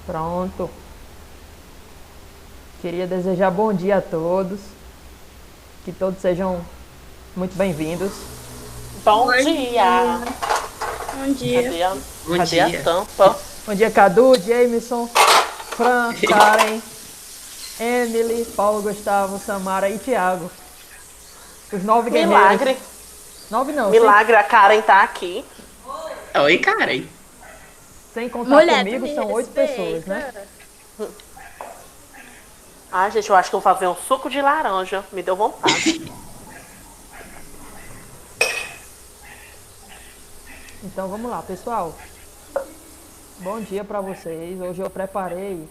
Pronto. Queria desejar bom dia a todos. Que todos sejam muito bem-vindos. Bom Bom dia! Bom dia. Bom Cadê dia. a tampa? Bom dia, Cadu, Jameson, Fran, Karen, Emily, Paulo, Gustavo, Samara e Thiago. Os 9 guerreiros. Milagre. 9 não, Milagre, a Karen tá aqui. Oi, Karen. sem contar Mulher, comigo, tu me são 8 pessoas, respeita. né? Ai, gente, eu acho que eu vou fazer um suco de laranja. Me deu vontade. Então vamos lá, pessoal. Bom dia para vocês. Hoje eu preparei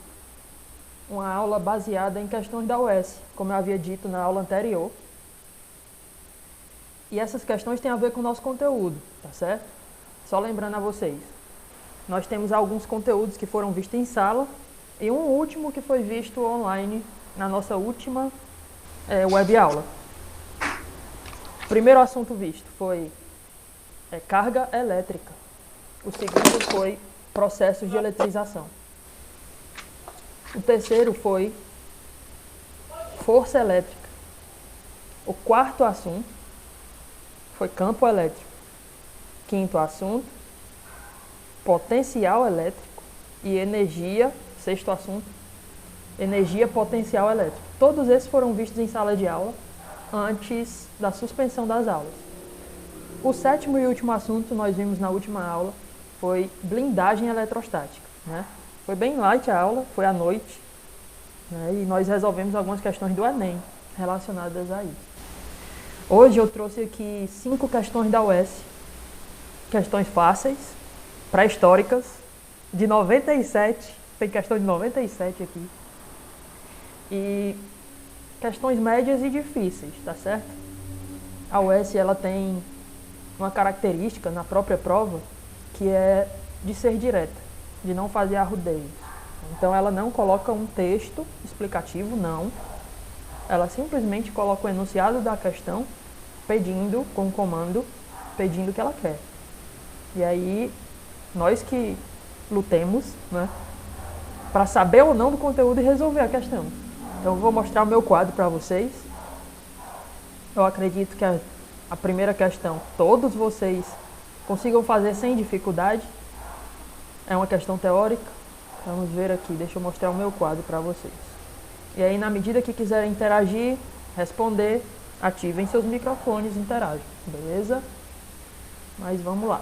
uma aula baseada em questões da UES, como eu havia dito na aula anterior. E essas questões têm a ver com o nosso conteúdo, tá certo? Só lembrando a vocês, nós temos alguns conteúdos que foram vistos em sala e um último que foi visto online na nossa última web aula. O primeiro assunto visto foi carga elétrica. O segundo foi processos de eletrização. O terceiro foi força elétrica. O quarto assunto foi campo elétrico. Quinto assunto, potencial elétrico e energia. Sexto assunto, energia potencial elétrica. Todos esses foram vistos em sala de aula antes da suspensão das aulas. O sétimo e último assunto nós vimos na última aula foi blindagem eletrostática, né? Foi bem light a aula, foi à noite, né? E nós resolvemos algumas questões do Enem relacionadas a isso. Hoje eu trouxe aqui 5 questões da UES, questões fáceis, pré-históricas, de 97, tem questão de 97 aqui, e questões médias e difíceis, tá certo? A UES ela tem uma característica na própria prova que é de ser direta, de não fazer arrudeios. Então ela não coloca um texto explicativo, não. Ela simplesmente coloca o enunciado da questão pedindo, com o comando, pedindo o que ela quer. E aí, nós que lutemos, né, para saber ou não do conteúdo e resolver a questão. Então eu vou mostrar o meu quadro para vocês. Eu acredito que a primeira questão todos vocês consigam fazer sem dificuldade. É uma questão teórica. Vamos ver aqui, deixa eu mostrar o meu quadro para vocês. E aí, na medida que quiserem interagir, responder, ativem seus microfones e interagem, beleza? Mas vamos lá.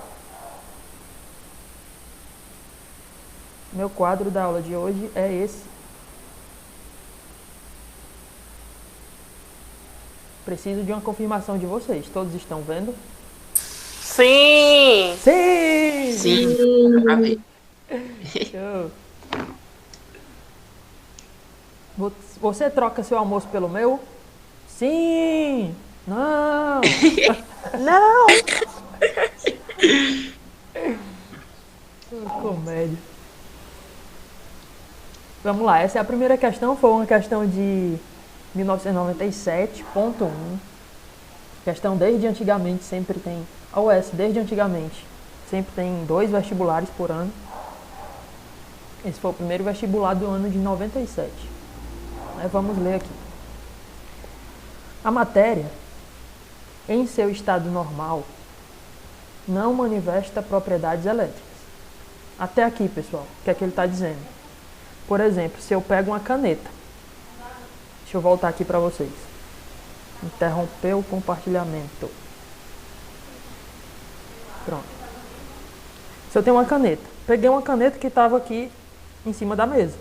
Meu quadro da aula de hoje é esse. Preciso de uma confirmação de vocês. Todos estão vendo? Sim! Sim! Sim, dá pra ver. Show. Você troca seu almoço pelo meu? Sim! Não! Não! Comédia. Vamos lá, essa é a primeira questão, foi uma questão de 1997.1. Questão desde antigamente sempre tem, a UES desde antigamente, sempre tem 2 vestibulares por ano. Esse foi o primeiro vestibular do ano de 97. Vamos ler aqui. A matéria, em seu estado normal, não manifesta propriedades elétricas. Até aqui, pessoal, o que é que ele está dizendo? Por exemplo, se eu pego uma caneta, deixa eu voltar aqui para vocês. Interromper o compartilhamento. Pronto. Se eu tenho uma caneta, peguei uma caneta que estava aqui em cima da mesa.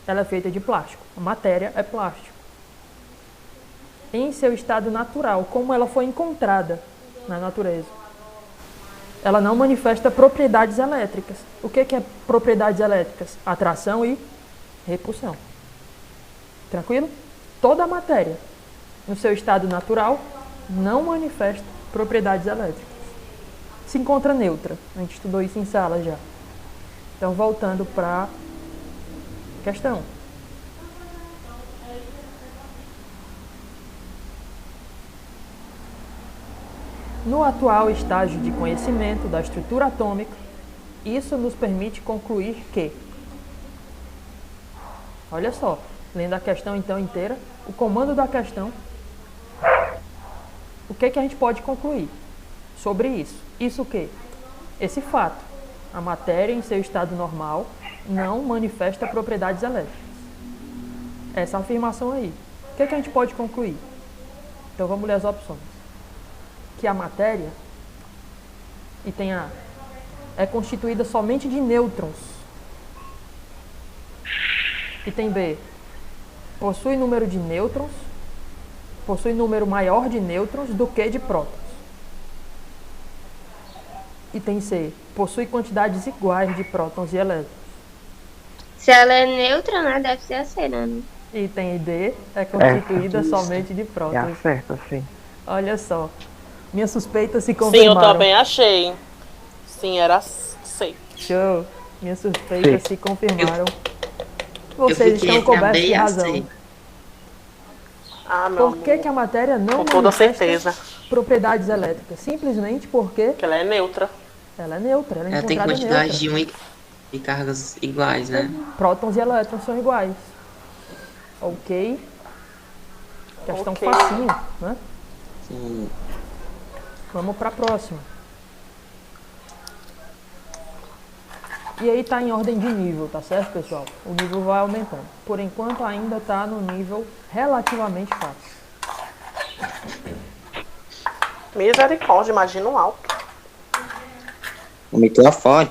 Ela é feita de plástico. A matéria é plástico. Em seu estado natural, como ela foi encontrada na natureza, ela não manifesta propriedades elétricas. O que é propriedades elétricas? Atração e repulsão. Tranquilo? Toda a matéria, no seu estado natural, não manifesta propriedades elétricas. Se encontra neutra. A gente estudou isso em sala já. Então, voltando para a questão. No atual estágio de conhecimento da estrutura atômica, Isso nos permite concluir que, olha só, lendo a questão então inteira, o comando da questão, o que a gente pode concluir sobre isso? Isso o quê? Esse fato, a matéria em seu estado normal não manifesta propriedades elétricas. Essa afirmação aí. O que a gente pode concluir? Então vamos ler as opções. Que a matéria e tem A, é constituída somente de nêutrons. E tem B, possui número de nêutrons, possui número maior de nêutrons do que de prótons. E tem C, possui quantidades iguais de prótons e elétrons. Se ela é neutra, né? Deve ser a C, né? E tem D, é constituída isso. somente de É prótons. certo, sim. Olha só, minhas suspeitas se Sim, eu confirmaram. também achei. Sim, era C. Show, minhas suspeitas Sim. se confirmaram. Eu Vocês fiquei estão entre a cobertos B de e a razão. C. Ah, meu Por que, amor. que a matéria não Com toda manifesta certeza. propriedades elétricas? Simplesmente porque Porque ela é neutra. ela é neutra, ela é Ela tem encontrada quantidade neutra. de e cargas iguais, né? Prótons e elétrons são iguais. Ok? Questão Ok. facinho, né? Sim. Vamos para a próxima. E aí tá em ordem de nível, tá certo, pessoal? O nível vai aumentando. Por enquanto ainda tá no nível relativamente fácil. Misericórdia, imagina um alto. O microfone.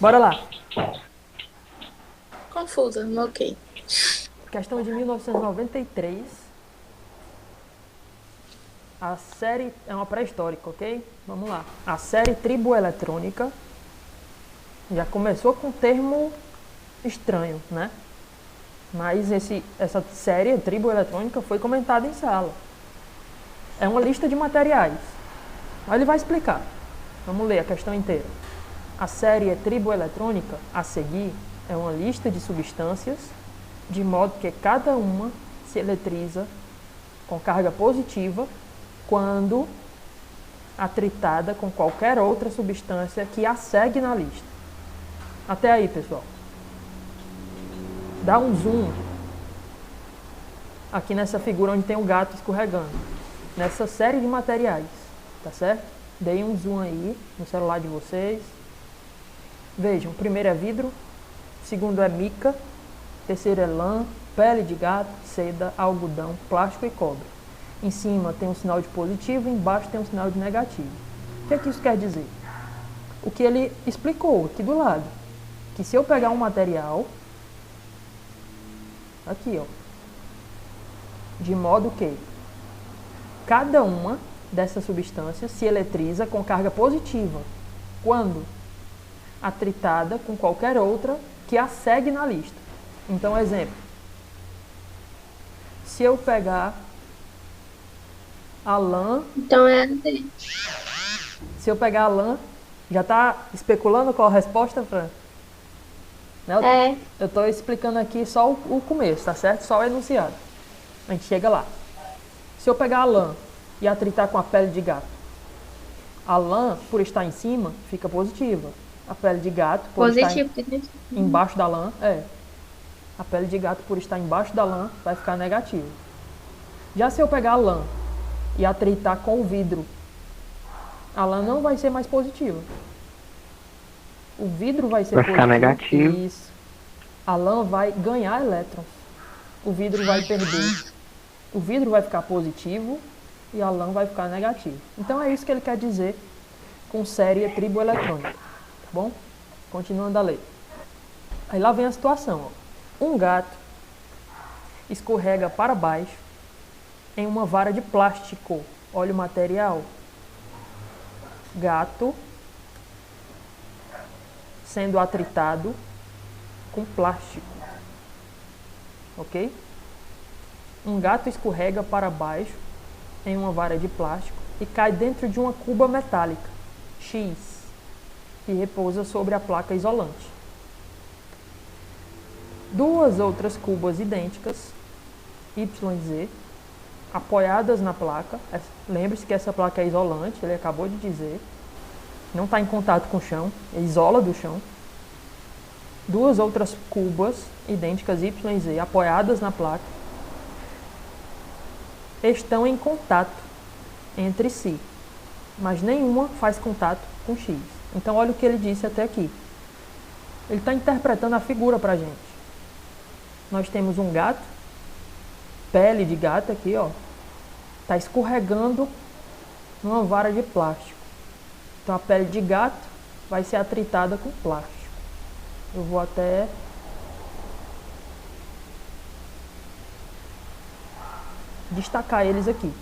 Bora lá. Confusa, mas ok. Questão de 1993. A série é uma pré-histórica, ok? Vamos lá. A série triboeletrônica já começou com um termo estranho, né? Mas essa série triboeletrônica foi comentada em sala. É uma lista de materiais. Mas ele vai explicar. Vamos ler a questão inteira. A série triboeletrônica, a seguir, é uma lista de substâncias, de modo que cada uma se eletriza com carga positiva quando atritada com qualquer outra substância que a segue na lista. Até aí, pessoal. Dá um zoom aqui nessa figura onde tem o gato escorregando. Nessa série de materiais, tá certo? Dei um zoom aí no celular de vocês. Vejam, o primeiro é vidro, segundo é mica, terceiro é lã, pele de gato, seda, algodão, plástico e cobre. Em cima tem um sinal de positivo, embaixo tem um sinal de negativo. O que é que isso quer dizer? O que ele explicou aqui do lado. Que se eu pegar um material, aqui ó, de modo que cada uma dessas substâncias se eletriza com carga positiva quando atritada com qualquer outra que a segue na lista. Então, exemplo. Se eu pegar a lã, Então é a D. se eu pegar a lã, já está especulando qual a resposta, Fran? Né? É. Eu estou explicando aqui só o começo, tá certo? Só o enunciado. A gente chega lá. Se eu pegar a lã e atritar com a pele de gato, a lã, por estar em cima, fica positiva. A pele de gato, por Positivo. estar embaixo da lã, a pele de gato, por estar embaixo da lã, vai ficar negativa. Já se eu pegar a lã e atritar com o vidro, a lã não vai ser mais positiva. O vidro vai ser Vai ficar positivo. negativo. Isso. A lã vai ganhar elétrons. O vidro vai perder. O vidro vai ficar positivo e a lã vai ficar negativo. Então é isso que ele quer dizer com série triboeletrônica. Tá bom? Continuando a ler. Aí lá vem a situação. Ó. Um gato escorrega para baixo em uma vara de plástico. Olha o material. Gato sendo atritado com plástico. Ok? Um gato escorrega para baixo em uma vara de plástico e cai dentro de uma cuba metálica, X, que repousa sobre a placa isolante. Duas outras cubas idênticas, Y e Z, apoiadas na placa, lembre-se que essa placa é isolante, ele acabou de dizer, não está em contato com o chão, isola do chão. Duas outras cubas idênticas Y e Z, apoiadas na placa, estão em contato entre si, mas nenhuma faz contato com X. Então olha o que ele disse até aqui. Ele está interpretando a figura para a gente. Nós temos um gato, pele de gato aqui, ó, está escorregando numa vara de plástico. Então a pele de gato vai ser atritada com plástico. Eu vou até destacar eles aqui.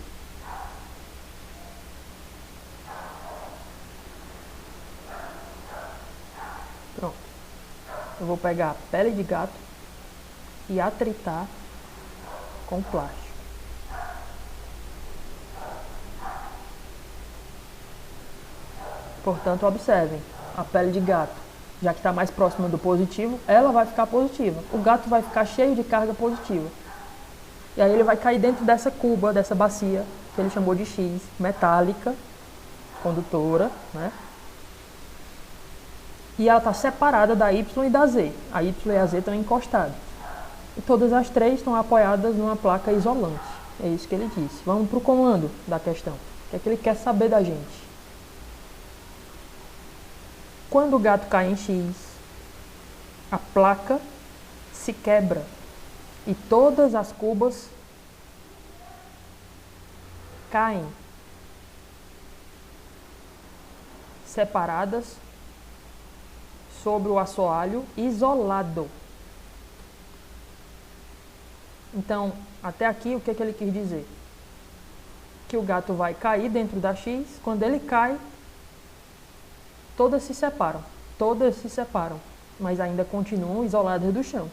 Pronto. Eu vou pegar a pele de gato e atritar com plástico. Portanto, observem, a pele de gato, já que está mais próxima do positivo, ela vai ficar positiva. O gato vai ficar cheio de carga positiva. E aí ele vai cair dentro dessa cuba, dessa bacia, que ele chamou de X, metálica, condutora, né? E ela está separada da Y e da Z. A Y e a Z estão encostadas. E todas as três estão apoiadas numa placa isolante. É isso que ele disse. Vamos para o comando da questão. O que ele quer saber da gente? Quando o gato cai em X, a placa se quebra e todas as cubas caem separadas sobre o assoalho isolado. Então, até aqui, o que ele quis dizer? Que o gato vai cair dentro da X, quando ele cai, todas se separam, mas ainda continuam isoladas do chão.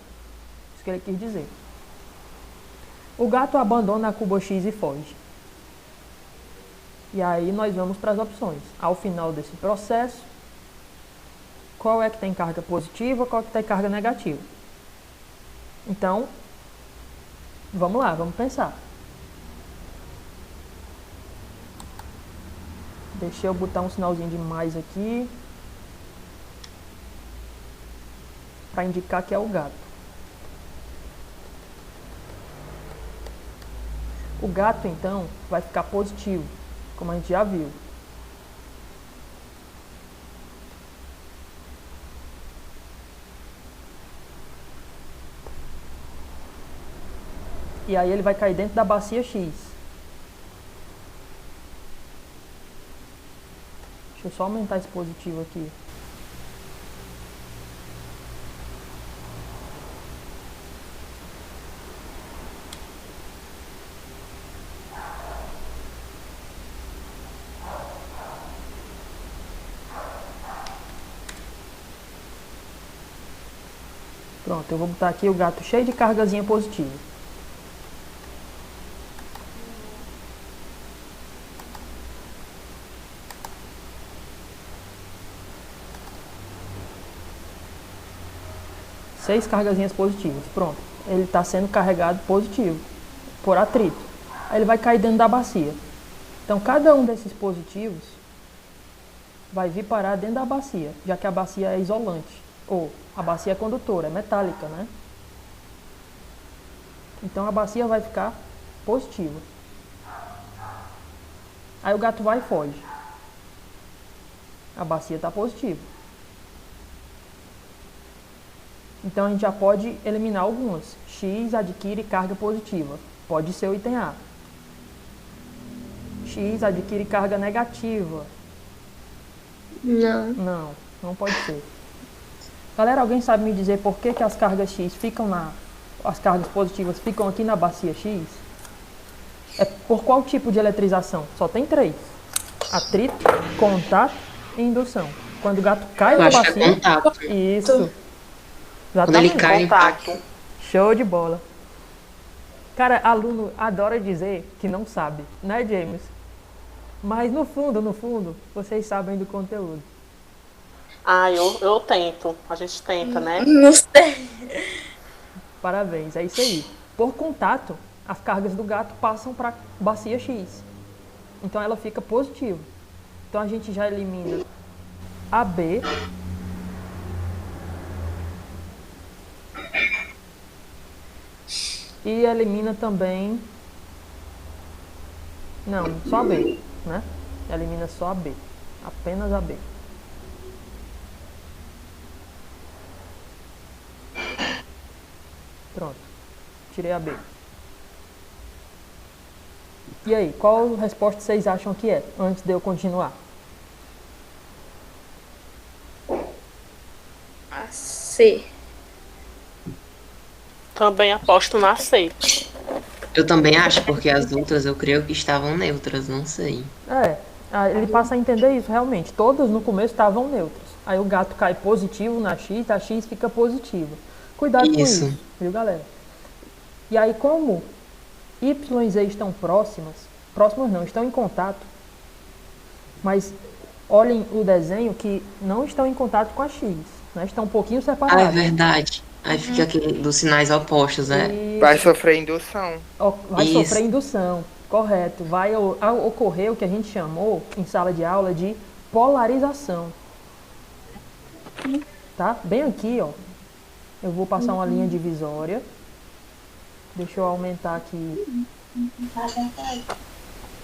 Isso que ele quis dizer. O gato abandona a cuba X e foge. E aí nós vamos para as opções. Ao final desse processo, qual é que tem carga positiva, qual é que tem carga negativa. Então, vamos lá, vamos pensar. Deixa eu botar um sinalzinho de mais aqui, para indicar que é o gato. O gato, então, vai ficar positivo, como a gente já viu. E aí ele vai cair dentro da bacia X. Deixa eu só aumentar esse positivo aqui. Pronto, eu vou botar aqui o gato cheio de cargazinha positiva. Seis cargazinhas positivas. Pronto. Ele está sendo carregado positivo, por atrito. Aí ele vai cair dentro da bacia. Então, cada um desses positivos vai vir parar dentro da bacia, já que a bacia é isolante. Ou a bacia é condutora, é metálica, né? Então, a bacia vai ficar positiva. Aí o gato vai e foge. A bacia está positiva. Então, a gente já pode eliminar algumas. X adquire carga positiva. Pode ser o item A. X adquire carga negativa. Não. Não pode ser. Galera, alguém sabe me dizer por que as cargas X ficam as cargas positivas ficam aqui na bacia X? É por qual tipo de eletrização? Só tem 3. Atrito, contato e indução. Quando o gato cai na bacia... É contato. Isso. Quando ele Exatamente. cai, Contato. Show de bola. Cara, aluno adora dizer que não sabe, né, James? Mas no fundo, vocês sabem do conteúdo. Ah, eu tento. A gente tenta, né? Não sei. Parabéns, é isso aí. Por contato, as cargas do gato passam para bacia X. Então ela fica positiva. Então a gente já elimina AB e elimina também... Não, só AB, né? Elimina só AB, apenas AB. Pronto, tirei AB. E aí, qual resposta vocês acham que é, antes de eu continuar? A C. Também aposto na C. Eu também acho, porque as outras eu creio que estavam neutras, não sei. Ele passa a entender isso, realmente. Todas no começo estavam neutras. Aí o gato cai positivo na X, a X fica positiva. Cuidado com isso, viu, galera? E aí, como Y e Z estão próximas não, estão em contato, mas olhem o desenho que não estão em contato com a X, né? Estão um pouquinho separados. Ah, é verdade. Aí fica aquele dos sinais opostos, né? Vai sofrer indução. Vai Isso. sofrer indução, correto. Vai ocorrer o que a gente chamou em sala de aula de polarização. Tá? Bem aqui, ó. Eu vou passar uma linha divisória. Deixa eu aumentar aqui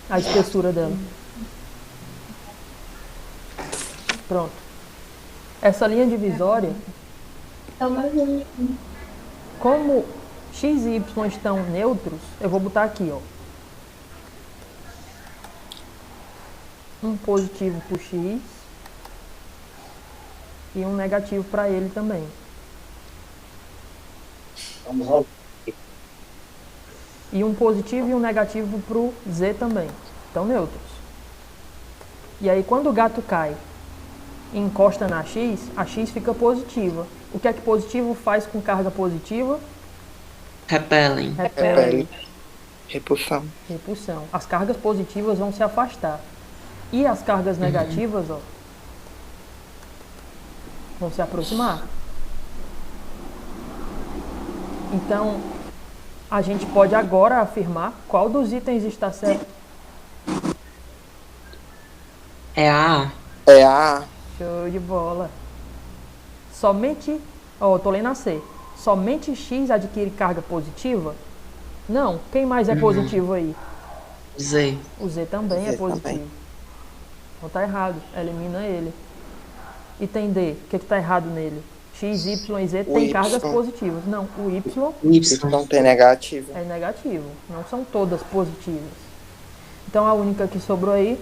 a espessura dela. Pronto. Essa linha divisória, como X e Y estão neutros, eu vou botar aqui, ó. Um positivo para o X e um negativo para ele também. E um positivo e um negativo para o Z também. Estão neutros. E aí quando o gato cai e encosta na X, a X fica positiva. O que é que positivo faz com carga positiva? Repelem. Repele. Repulsão. Repulsão. As cargas positivas vão se afastar. E as cargas negativas, ó, vão se aproximar. Então, a gente pode agora afirmar qual dos itens está certo. É a... É a... Show de bola. Somente, ó, eu tô lendo a C. Somente X adquire carga positiva? Não. Quem mais é positivo aí? Z. O Z também é Z positivo. também. Então tá errado. Elimina ele. Item D. O que tá errado nele? X, Y e Z O tem Y. cargas positivas. Não, o Y Y. Não tem negativo. é negativo. Não são todas positivas. Então a única que sobrou aí,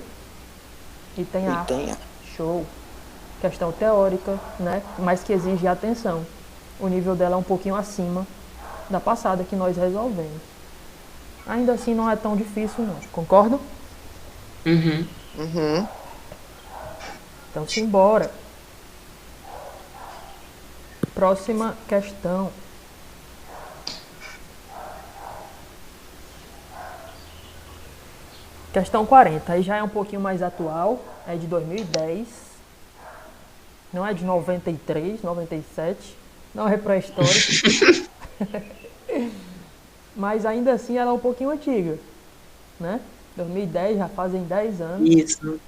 item A. E tem a... Show. Questão teórica, né? Mas que exige atenção. O nível dela é um pouquinho acima da passada que nós resolvemos. Ainda assim não é tão difícil não. Concordam? Uhum. Uhum. Então simbora. Próxima questão. Questão 40. Aí já é um pouquinho mais atual. É de 2010. Não é de 93, 97. Não é pré-histórico. Mas ainda assim ela é um pouquinho antiga. Né? 2010 já fazem 10 anos. Isso.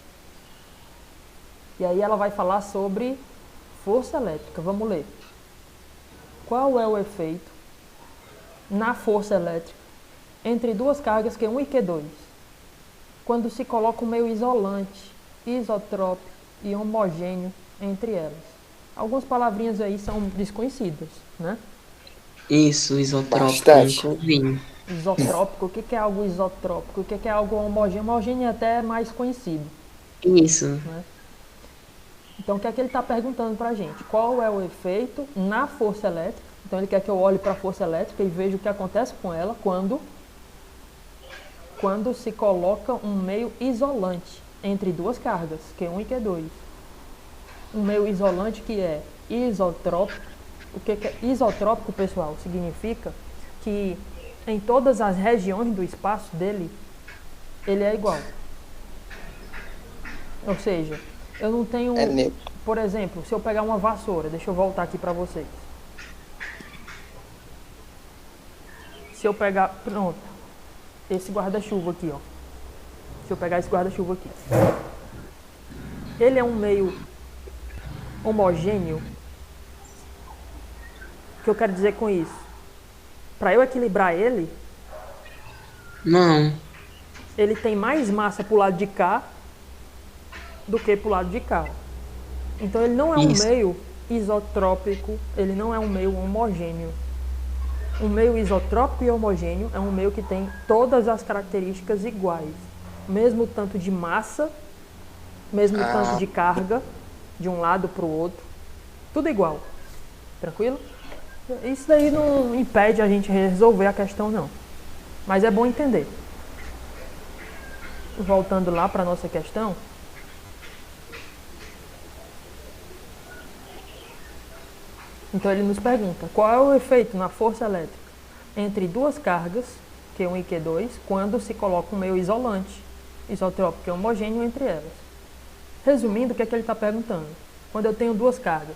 E aí ela vai falar sobre força elétrica. Vamos ler. Qual é o efeito na força elétrica entre duas cargas Q1 e Q2, quando se coloca um meio isolante, isotrópico e homogêneo entre elas? Algumas palavrinhas aí são desconhecidas, né? Isso, isotrópico. Bastante. Nunca ouvi. Isotrópico, o que é algo isotrópico? O que é algo homogêneo? Homogêneo é até mais conhecido. Isso. Então, o que é que ele está perguntando para a gente? Qual é o efeito na força elétrica? Então, ele quer que eu olhe para a força elétrica e veja o que acontece com ela quando se coloca um meio isolante entre duas cargas, Q1 e Q2. Um meio isolante que é isotrópico. O que é isotrópico, pessoal? Significa que em todas as regiões do espaço dele, ele é igual. Ou seja, eu não tenho... É neutro. Por exemplo, se eu pegar uma vassoura, deixa eu voltar aqui para vocês. Se eu pegar, pronto, esse guarda-chuva aqui, ó. Se eu pegar esse guarda-chuva aqui. Ele é um meio homogêneo. O que eu quero dizer com isso? Para eu equilibrar ele, Não. ele tem mais massa pro lado de cá do que pro lado de cá. Então ele não é um Isso. meio isotrópico, ele não é um meio homogêneo. Um meio isotrópico e homogêneo é um meio que tem todas as características iguais. Mesmo tanto de massa, mesmo tanto de carga, de um lado para o outro, tudo igual. Tranquilo? Isso daí não impede a gente resolver a questão, não. Mas é bom entender. Voltando lá para a nossa questão. Então ele nos pergunta, qual é o efeito na força elétrica entre duas cargas, Q1 e Q2, quando se coloca um meio isolante, isotrópico e homogêneo entre elas? Resumindo, o que é que ele está perguntando? Quando eu tenho duas cargas,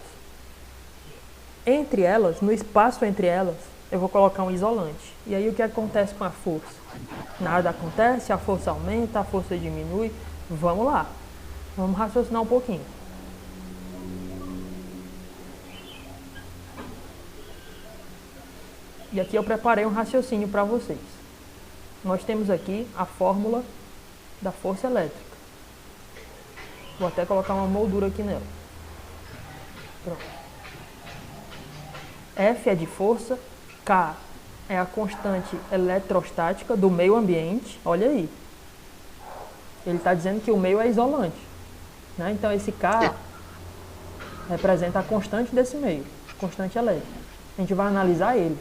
entre elas, no espaço entre elas, eu vou colocar um isolante. E aí o que acontece com a força? Nada acontece, a força aumenta, a força diminui. Vamos lá, vamos raciocinar um pouquinho. E aqui eu preparei um raciocínio para vocês. Nós temos aqui a fórmula da força elétrica. Vou até colocar uma moldura aqui nela. Pronto. F é de força, K é a constante eletrostática do meio ambiente. Olha aí. Ele está dizendo que o meio é isolante, né? Então esse K representa a constante desse meio, constante elétrica. A gente vai analisar ele.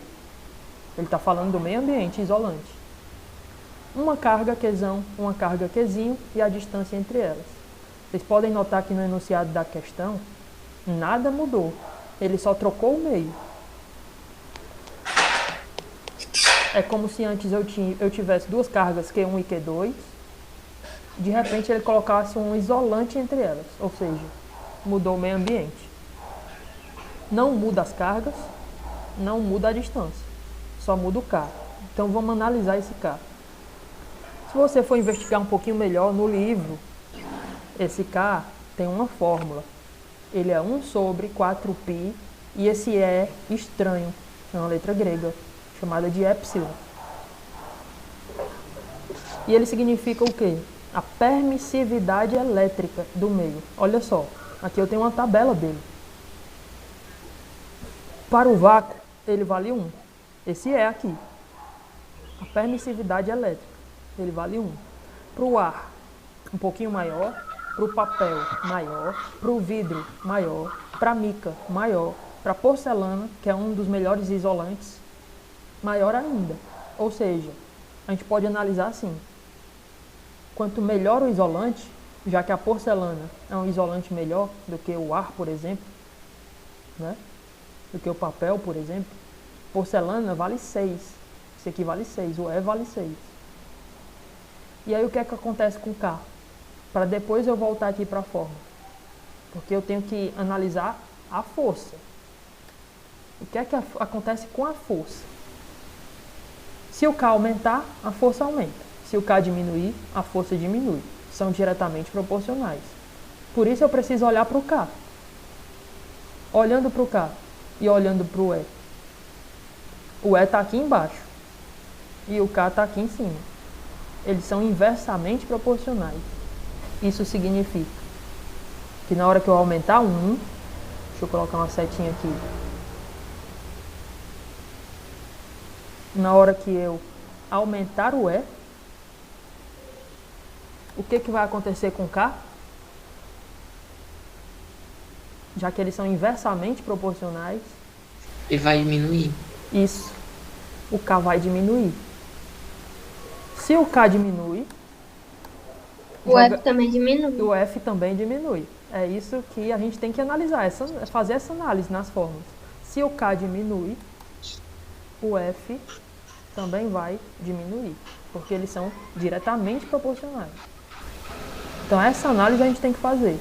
Ele está falando do meio ambiente isolante. Uma carga Qzão, uma carga Qzinho e a distância entre elas. Vocês podem notar que no enunciado da questão, nada mudou. Ele só trocou o meio. É como se antes eu tivesse duas cargas Q1 e Q2. De repente ele colocasse um isolante entre elas. Ou seja, mudou o meio ambiente. Não muda as cargas, não muda a distância. Só muda o K. Então vamos analisar esse K. Se você for investigar um pouquinho melhor no livro, esse K tem uma fórmula. Ele é 1 sobre 4π e esse E é estranho. É uma letra grega, chamada de epsilon. E ele significa o quê? A permissividade elétrica do meio. Olha só, aqui eu tenho uma tabela dele. Para o vácuo, ele vale 1. Esse é aqui. A permissividade elétrica, ele vale 1. Para o ar, um pouquinho maior. Para o papel, maior. Para o vidro, maior. Para a mica, maior. Para a porcelana, que é um dos melhores isolantes, maior ainda. Ou seja, a gente pode analisar assim. Quanto melhor o isolante, já que a porcelana é um isolante melhor do que o ar, por exemplo, né? Do que o papel, por exemplo, porcelana vale 6. Esse aqui vale 6, o E vale 6. E aí o que é que acontece com o K? Para depois eu voltar aqui para a fórmula. Porque eu tenho que analisar a força. O que é que acontece com a força? Se o K aumentar, a força aumenta. Se o K diminuir, a força diminui. São diretamente proporcionais. Por isso eu preciso olhar para o K. Olhando para o K e olhando para o E. O E está aqui embaixo. E o K está aqui em cima. Eles são inversamente proporcionais. Isso significa que na hora que eu aumentar 1, deixa eu colocar uma setinha aqui. Na hora que eu aumentar o E, o que vai acontecer com o K? Já que eles são inversamente proporcionais. E vai diminuir. Isso. O K vai diminuir. Se o K diminui, O F também diminui. o F também diminui. É isso que a gente tem que analisar, fazer essa análise nas fórmulas. Se o K diminui, o F também vai diminuir, porque eles são diretamente proporcionais. Então essa análise a gente tem que fazer.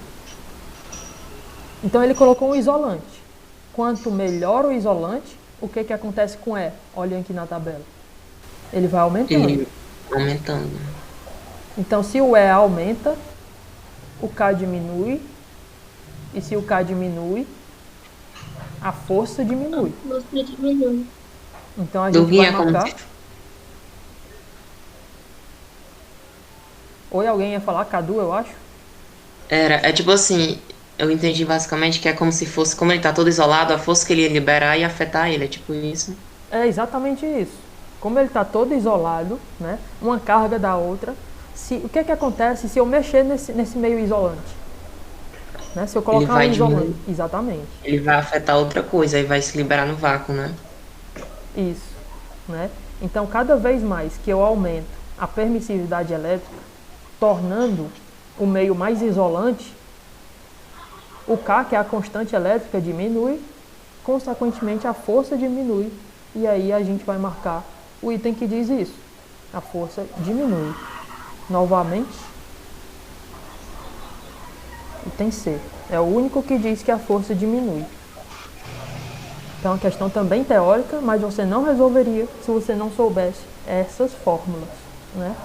Então ele colocou um isolante. Quanto melhor o isolante, o que acontece com E? Olhem aqui na tabela. Ele vai aumentando. Ele aumentando. Então se o E aumenta, o K diminui E se o K diminui, a força diminui. Força diminui. Então a gente vai Durinha como marcar. se... Oi, alguém ia falar Cadu, eu acho? É tipo assim, eu entendi basicamente que é como se fosse, como ele tá todo isolado, a força que ele ia liberar ia afetar ele, é tipo isso. É exatamente isso. Como ele está todo isolado, né, uma carga da outra, o que acontece se eu mexer nesse meio isolante? Né, se eu colocar vai um isolante. diminuir. Exatamente. Ele vai afetar outra coisa e vai se liberar no vácuo, né? Isso. Né? Então, cada vez mais que eu aumento a permissividade elétrica, tornando o meio mais isolante, o K, que é a constante elétrica, diminui, consequentemente a força diminui, e aí a gente vai marcar o item que diz isso. A força diminui. Novamente, item C. É o único que diz que a força diminui. Então, é uma questão também teórica, mas você não resolveria se você não soubesse essas fórmulas, né?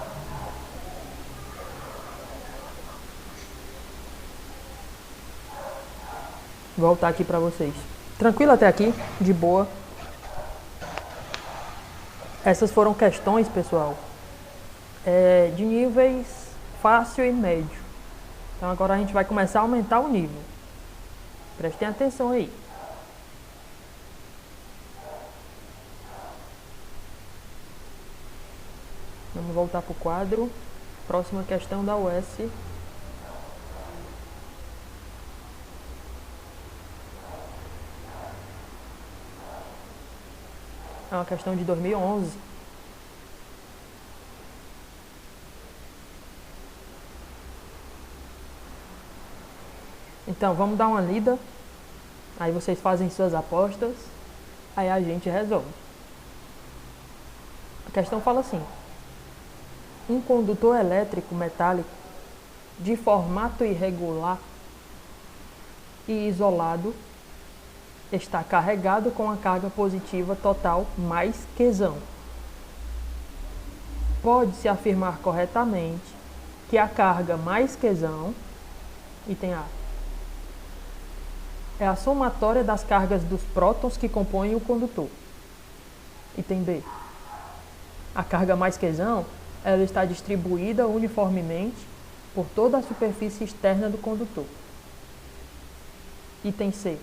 Vou voltar aqui para vocês. Tranquilo até aqui? De boa? Essas foram questões, pessoal, de níveis fácil e médio. Então agora a gente vai começar a aumentar o nível. Prestem atenção aí. Vamos voltar para o quadro. Próxima questão da US. É uma questão de 2011. Então, vamos dar uma lida. Aí vocês fazem suas apostas. Aí a gente resolve. A questão fala assim: um condutor elétrico metálico de formato irregular e isolado está carregado com a carga positiva total mais Qzão. Pode-se afirmar corretamente que a carga mais Qzão, item A, é a somatória das cargas dos prótons que compõem o condutor. Item B, a carga mais Qzão, ela está distribuída uniformemente por toda a superfície externa do condutor. Item C,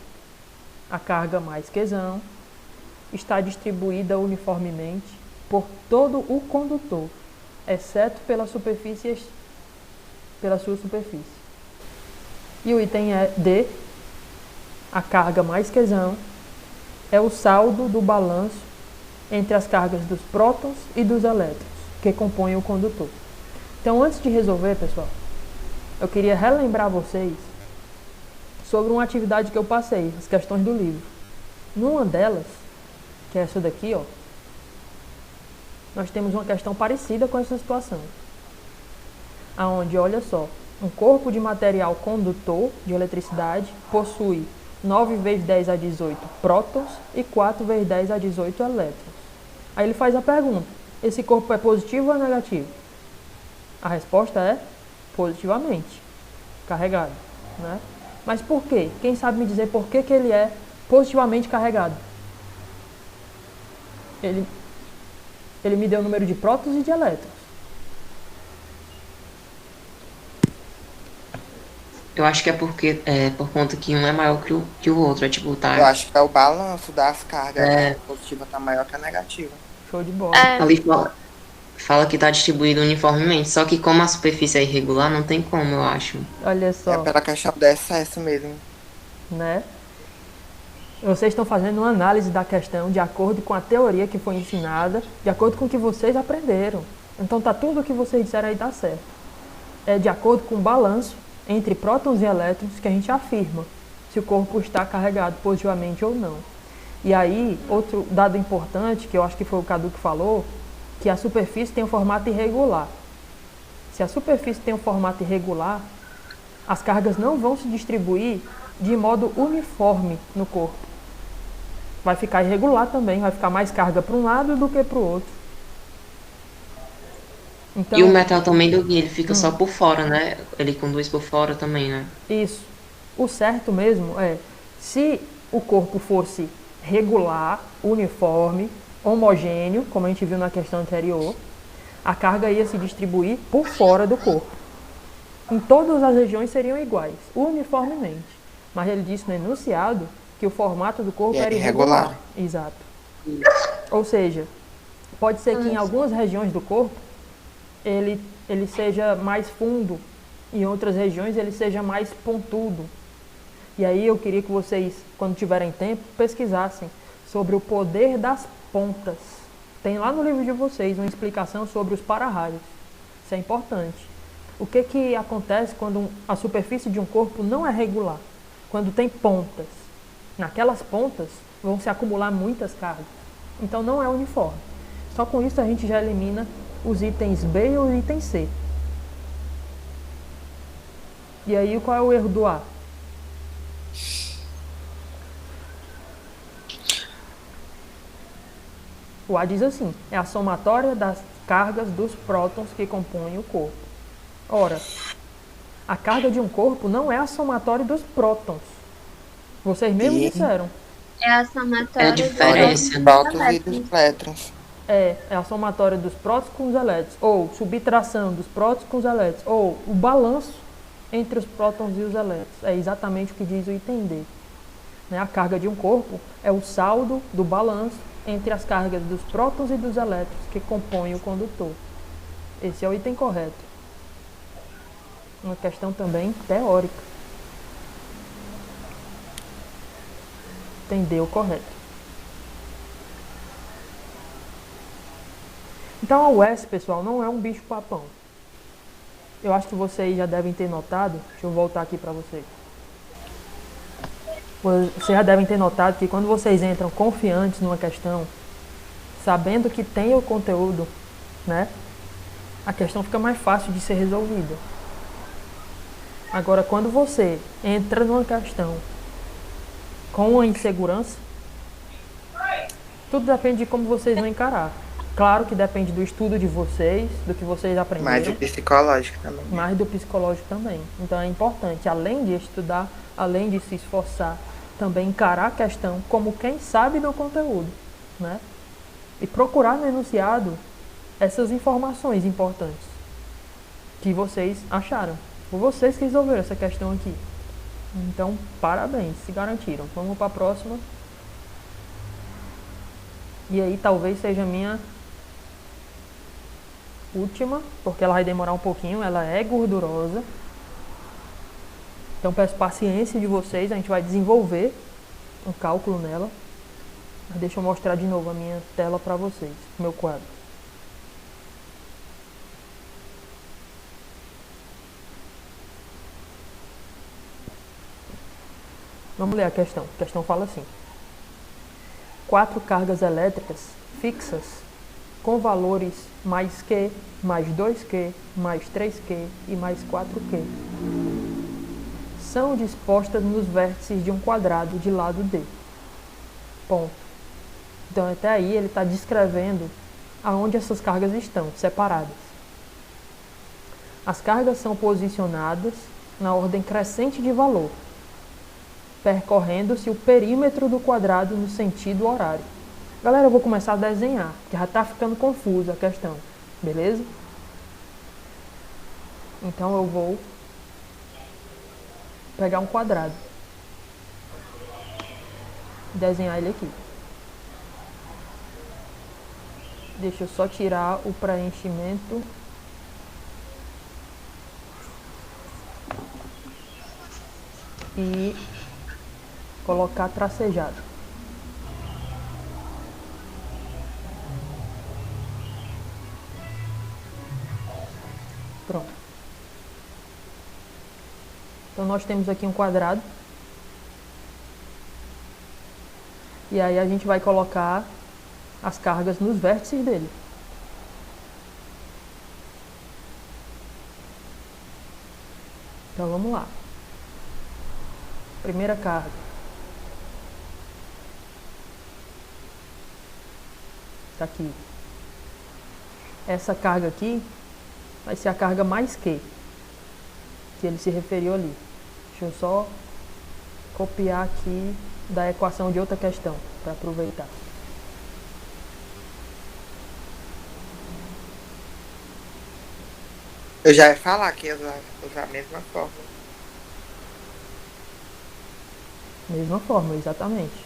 a carga mais Qzão está distribuída uniformemente por todo o condutor, exceto pela sua superfície. E o item D, a carga mais Qzão é o saldo do balanço entre as cargas dos prótons e dos elétrons que compõem o condutor. Então, antes de resolver, pessoal, eu queria relembrar vocês sobre uma atividade que eu passei, as questões do livro. Numa delas, que é essa daqui, ó, nós temos uma questão parecida com essa situação. Aonde, olha só, um corpo de material condutor de eletricidade possui 9 vezes 10 a 18 prótons e 4 vezes 10 a 18 elétrons. Aí ele faz a pergunta: esse corpo é positivo ou negativo? A resposta é positivamente carregado, né? Mas por quê? Quem sabe me dizer por que ele é positivamente carregado? Ele me deu o número de prótons e de elétrons. Eu acho que é porque por conta que um é maior que o outro. É tipo, tá. Eu acho que é o balanço das cargas. É. A positiva tá maior que a negativa. Show de bola. Ali fala que tá distribuído uniformemente. Só que como a superfície é irregular, não tem como, eu acho. Olha É só, pela questão do excesso mesmo. né? Vocês estão fazendo uma análise da questão de acordo com a teoria que foi ensinada, de acordo com o que vocês aprenderam. Então tá tudo o que vocês disseram aí tá certo. É de acordo com o balanço entre prótons e elétrons que a gente afirma se o corpo está carregado positivamente ou não. E aí, outro dado importante, que eu acho que foi o Cadu que falou, que a superfície tem um formato irregular. Se a superfície tem um formato irregular, as cargas não vão se distribuir de modo uniforme no corpo. Vai ficar irregular também, vai ficar mais carga para um lado do que para o outro. Então, E o metal também do guia, ele fica só por fora, né? Ele conduz por fora também, né? isso. O certo mesmo é, se o corpo fosse regular, uniforme, homogêneo, como a gente viu na questão anterior, a carga ia se distribuir por fora do corpo. Em todas as regiões seriam iguais, uniformemente. Mas ele disse no enunciado que o formato do corpo era irregular. Exato. Ou seja, pode ser que em algumas regiões do corpo ele seja mais fundo, em outras regiões ele seja mais pontudo. E aí eu queria que vocês, quando tiverem tempo, pesquisassem sobre o poder das pontas. Tem lá no livro de vocês uma explicação sobre os para-raios. Isso é importante. O que acontece quando a superfície de um corpo não é regular? Quando tem pontas. Naquelas pontas vão se acumular muitas cargas. Então não é uniforme. Só com isso a gente já elimina os itens B e o item C. E aí qual é o erro do A? O A diz assim, é a somatória das cargas dos prótons que compõem o corpo. Ora, a carga de um corpo não é a somatória dos prótons. Vocês mesmos disseram. É a somatória É a diferença. Dos prótons e dos elétrons. É a somatória dos prótons com os elétrons. Ou subtração dos prótons com os elétrons. Ou o balanço entre os prótons e os elétrons. É exatamente o que diz o item D. Né? A carga de um corpo é o saldo do balanço entre as cargas dos prótons e dos elétrons que compõem o condutor. Esse é o item correto. Uma questão também teórica. Entendeu correto. Então a UES, pessoal, não é um bicho papão. Eu acho que vocês já devem ter notado. Deixa eu voltar aqui para vocês. Vocês já devem ter notado que quando vocês entram confiantes numa questão, sabendo que tem o conteúdo, né, a questão fica mais fácil de ser resolvida. Agora, quando você entra numa questão com a insegurança, tudo depende de como vocês vão encarar. Claro que depende do estudo de vocês, do que vocês aprenderam. Mais do psicológico também. Mais do psicológico também. Então é importante, além de estudar, além de se esforçar, também encarar a questão como quem sabe do conteúdo, né? E procurar no enunciado essas informações importantes que vocês acharam. Foi vocês que resolveram essa questão aqui. Então, parabéns, se garantiram. Vamos para a próxima. E aí talvez seja a minha última, porque ela vai demorar um pouquinho, ela é gordurosa. Então peço paciência de vocês, a gente vai desenvolver um cálculo nela. Mas deixa eu mostrar de novo a minha tela para vocês, meu quadro. Vamos ler a questão. A questão fala assim: 4 cargas elétricas fixas com valores mais Q, mais 2Q, mais 3Q e mais 4Q são dispostas nos vértices de um quadrado de lado D. Ponto. Então até aí ele está descrevendo aonde essas cargas estão, separadas. As cargas são posicionadas na ordem crescente de valor, percorrendo-se o perímetro do quadrado no sentido horário. Galera, eu vou começar a desenhar, porque já está ficando confusa a questão, beleza? Então eu vou pegar um quadrado, desenhar ele aqui. Deixa eu só tirar o preenchimento. E colocar tracejado. Pronto. Então nós temos aqui um quadrado. E aí a gente vai colocar as cargas nos vértices dele. Então vamos lá. Primeira carga. Tá aqui. Essa carga aqui vai ser a carga mais Q, que ele se referiu ali. Deixa eu só copiar aqui da equação de outra questão, para aproveitar. Eu já ia falar que ia usar a mesma fórmula. Mesma fórmula, exatamente.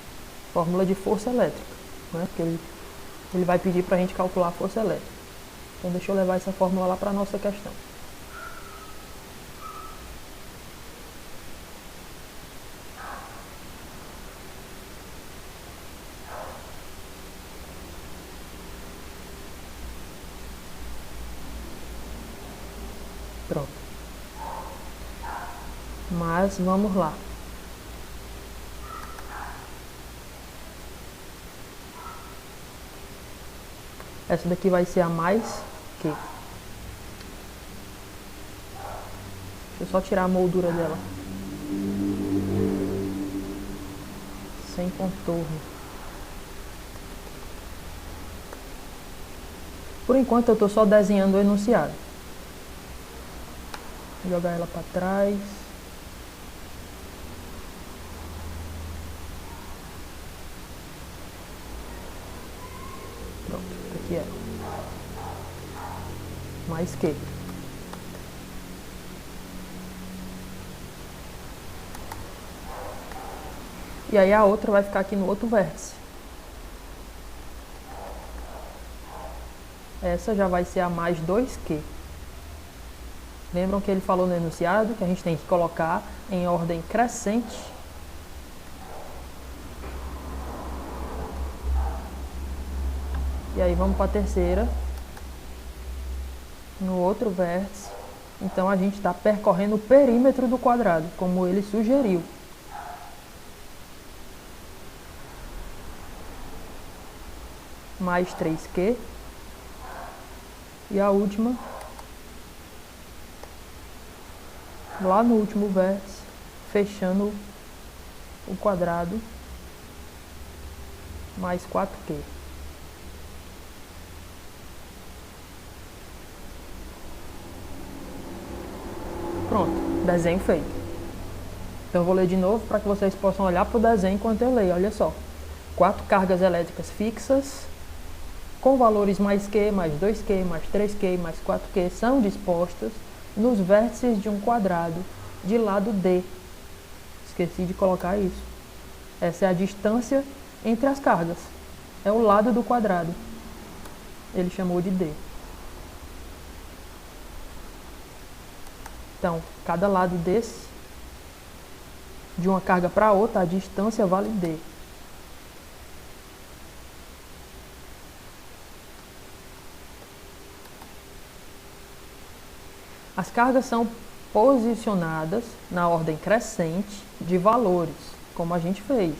Fórmula de força elétrica, né? Porque ele vai pedir para a gente calcular a força elétrica. Então deixa eu levar essa fórmula lá para a nossa questão. Pronto. Mas vamos lá. Essa daqui vai ser a mais Q. Deixa eu só tirar a moldura dela. Sem contorno. Por enquanto eu estou só desenhando o enunciado. Vou jogar ela para trás. Pronto, aqui é. Mais que. E aí a outra vai ficar aqui no outro vértice. Essa já vai ser a mais 2Q. Lembram que ele falou no enunciado que a gente tem que colocar em ordem crescente. E aí vamos para a terceira. No outro vértice. Então a gente está percorrendo o perímetro do quadrado, como ele sugeriu. Mais 3Q. E a última, lá no último vértice, fechando o quadrado, mais 4Q. Pronto, desenho feito. Então eu vou ler de novo para que vocês possam olhar para o desenho enquanto eu leio. Olha só, 4 cargas elétricas fixas, com valores mais Q, mais 2Q, mais 3Q, mais 4Q, são dispostas nos vértices de um quadrado de lado D. Esqueci de colocar isso. Essa é a distância entre as cargas. É o lado do quadrado. Ele chamou de D. Então, cada lado desse, de uma carga para outra, a distância vale D. As cargas são posicionadas na ordem crescente de valores, como a gente fez,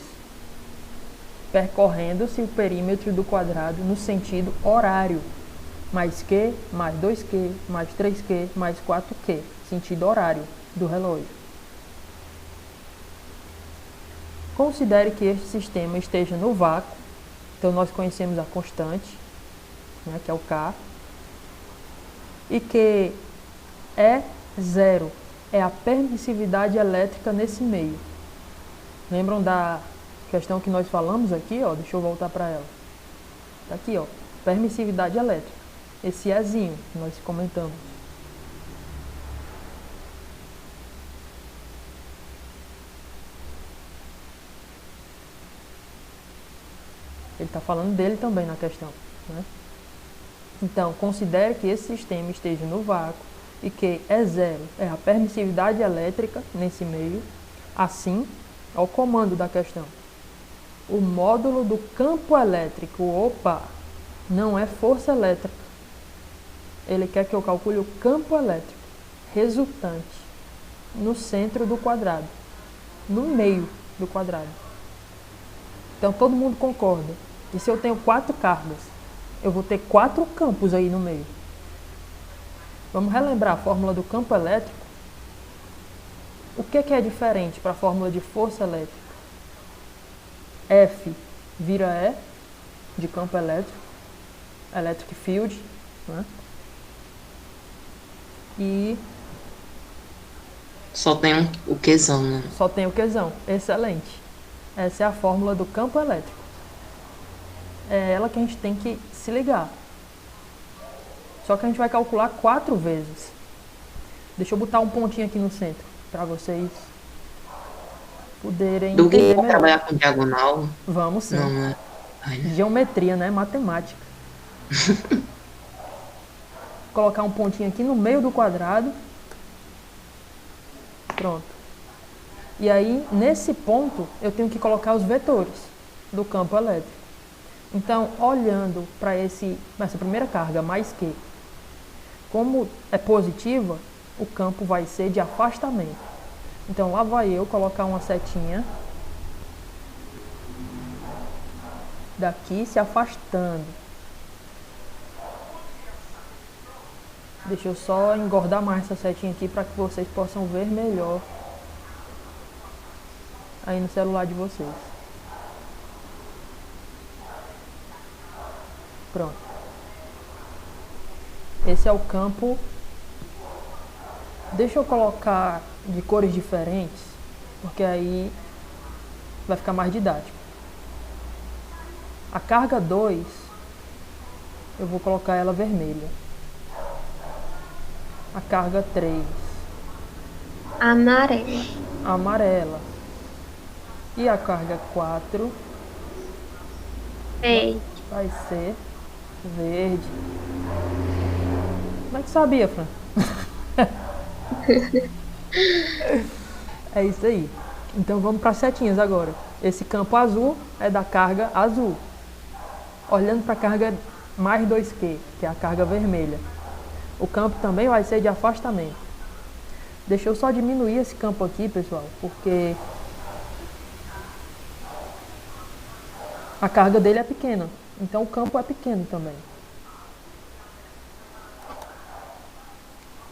percorrendo-se o perímetro do quadrado no sentido horário. Mais Q, mais 2Q, mais 3Q, mais 4Q, sentido horário do relógio. Considere que este sistema esteja no vácuo, então nós conhecemos a constante, né, que é o K, e que E0 é a permissividade elétrica nesse meio. Lembram da questão que nós falamos aqui, ó? Deixa eu voltar para ela. Tá aqui, ó, permissividade elétrica. Esse Ezinho que nós comentamos. Ele está falando dele também na questão, né? Então, considere que esse sistema esteja no vácuo e que E0 é a permissividade elétrica nesse meio. Assim, ao comando da questão, o módulo do campo elétrico, opa, não é força elétrica. Ele quer que eu calcule o campo elétrico resultante no centro do quadrado, no meio do quadrado. Então todo mundo concorda. E se eu tenho 4 cargas, eu vou ter 4 campos aí no meio. Vamos relembrar a fórmula do campo elétrico. O que é diferente para a fórmula de força elétrica? F vira E, de campo elétrico, electric field, né? E Só tem o quezão, né? Só tem o Qzão. Excelente. Essa é a fórmula do campo elétrico. É ela que a gente tem que se ligar. Só que a gente vai calcular 4 vezes. Deixa eu botar um pontinho aqui no centro, para vocês poderem Do que entender vai melhor. trabalhar com diagonal? Vamos sim. Não, né? Ai, né? Geometria, né? Matemática. Colocar um pontinho aqui no meio do quadrado. Pronto. E aí, nesse ponto, eu tenho que colocar os vetores do campo elétrico. Então, olhando para essa primeira carga, mais que, como é positiva, o campo vai ser de afastamento. Então, lá vai eu colocar uma setinha daqui se afastando. Deixa eu só engordar mais essa setinha aqui para que vocês possam ver melhor aí no celular de vocês. Pronto. Esse é o campo. Deixa eu colocar de cores diferentes, porque aí vai ficar mais didático. A carga 2, eu vou colocar ela vermelha. A carga 3, Amarelo. amarela. E a carga 4 Ei. vai ser verde. Como é que sabia, Fran? É isso aí. Então vamos para as setinhas agora. Esse campo azul é da carga azul. Olhando para a carga mais 2Q, que é a carga vermelha. O campo também vai ser de afastamento. Deixa eu só diminuir esse campo aqui, pessoal, porque a carga dele é pequena. Então o campo é pequeno também.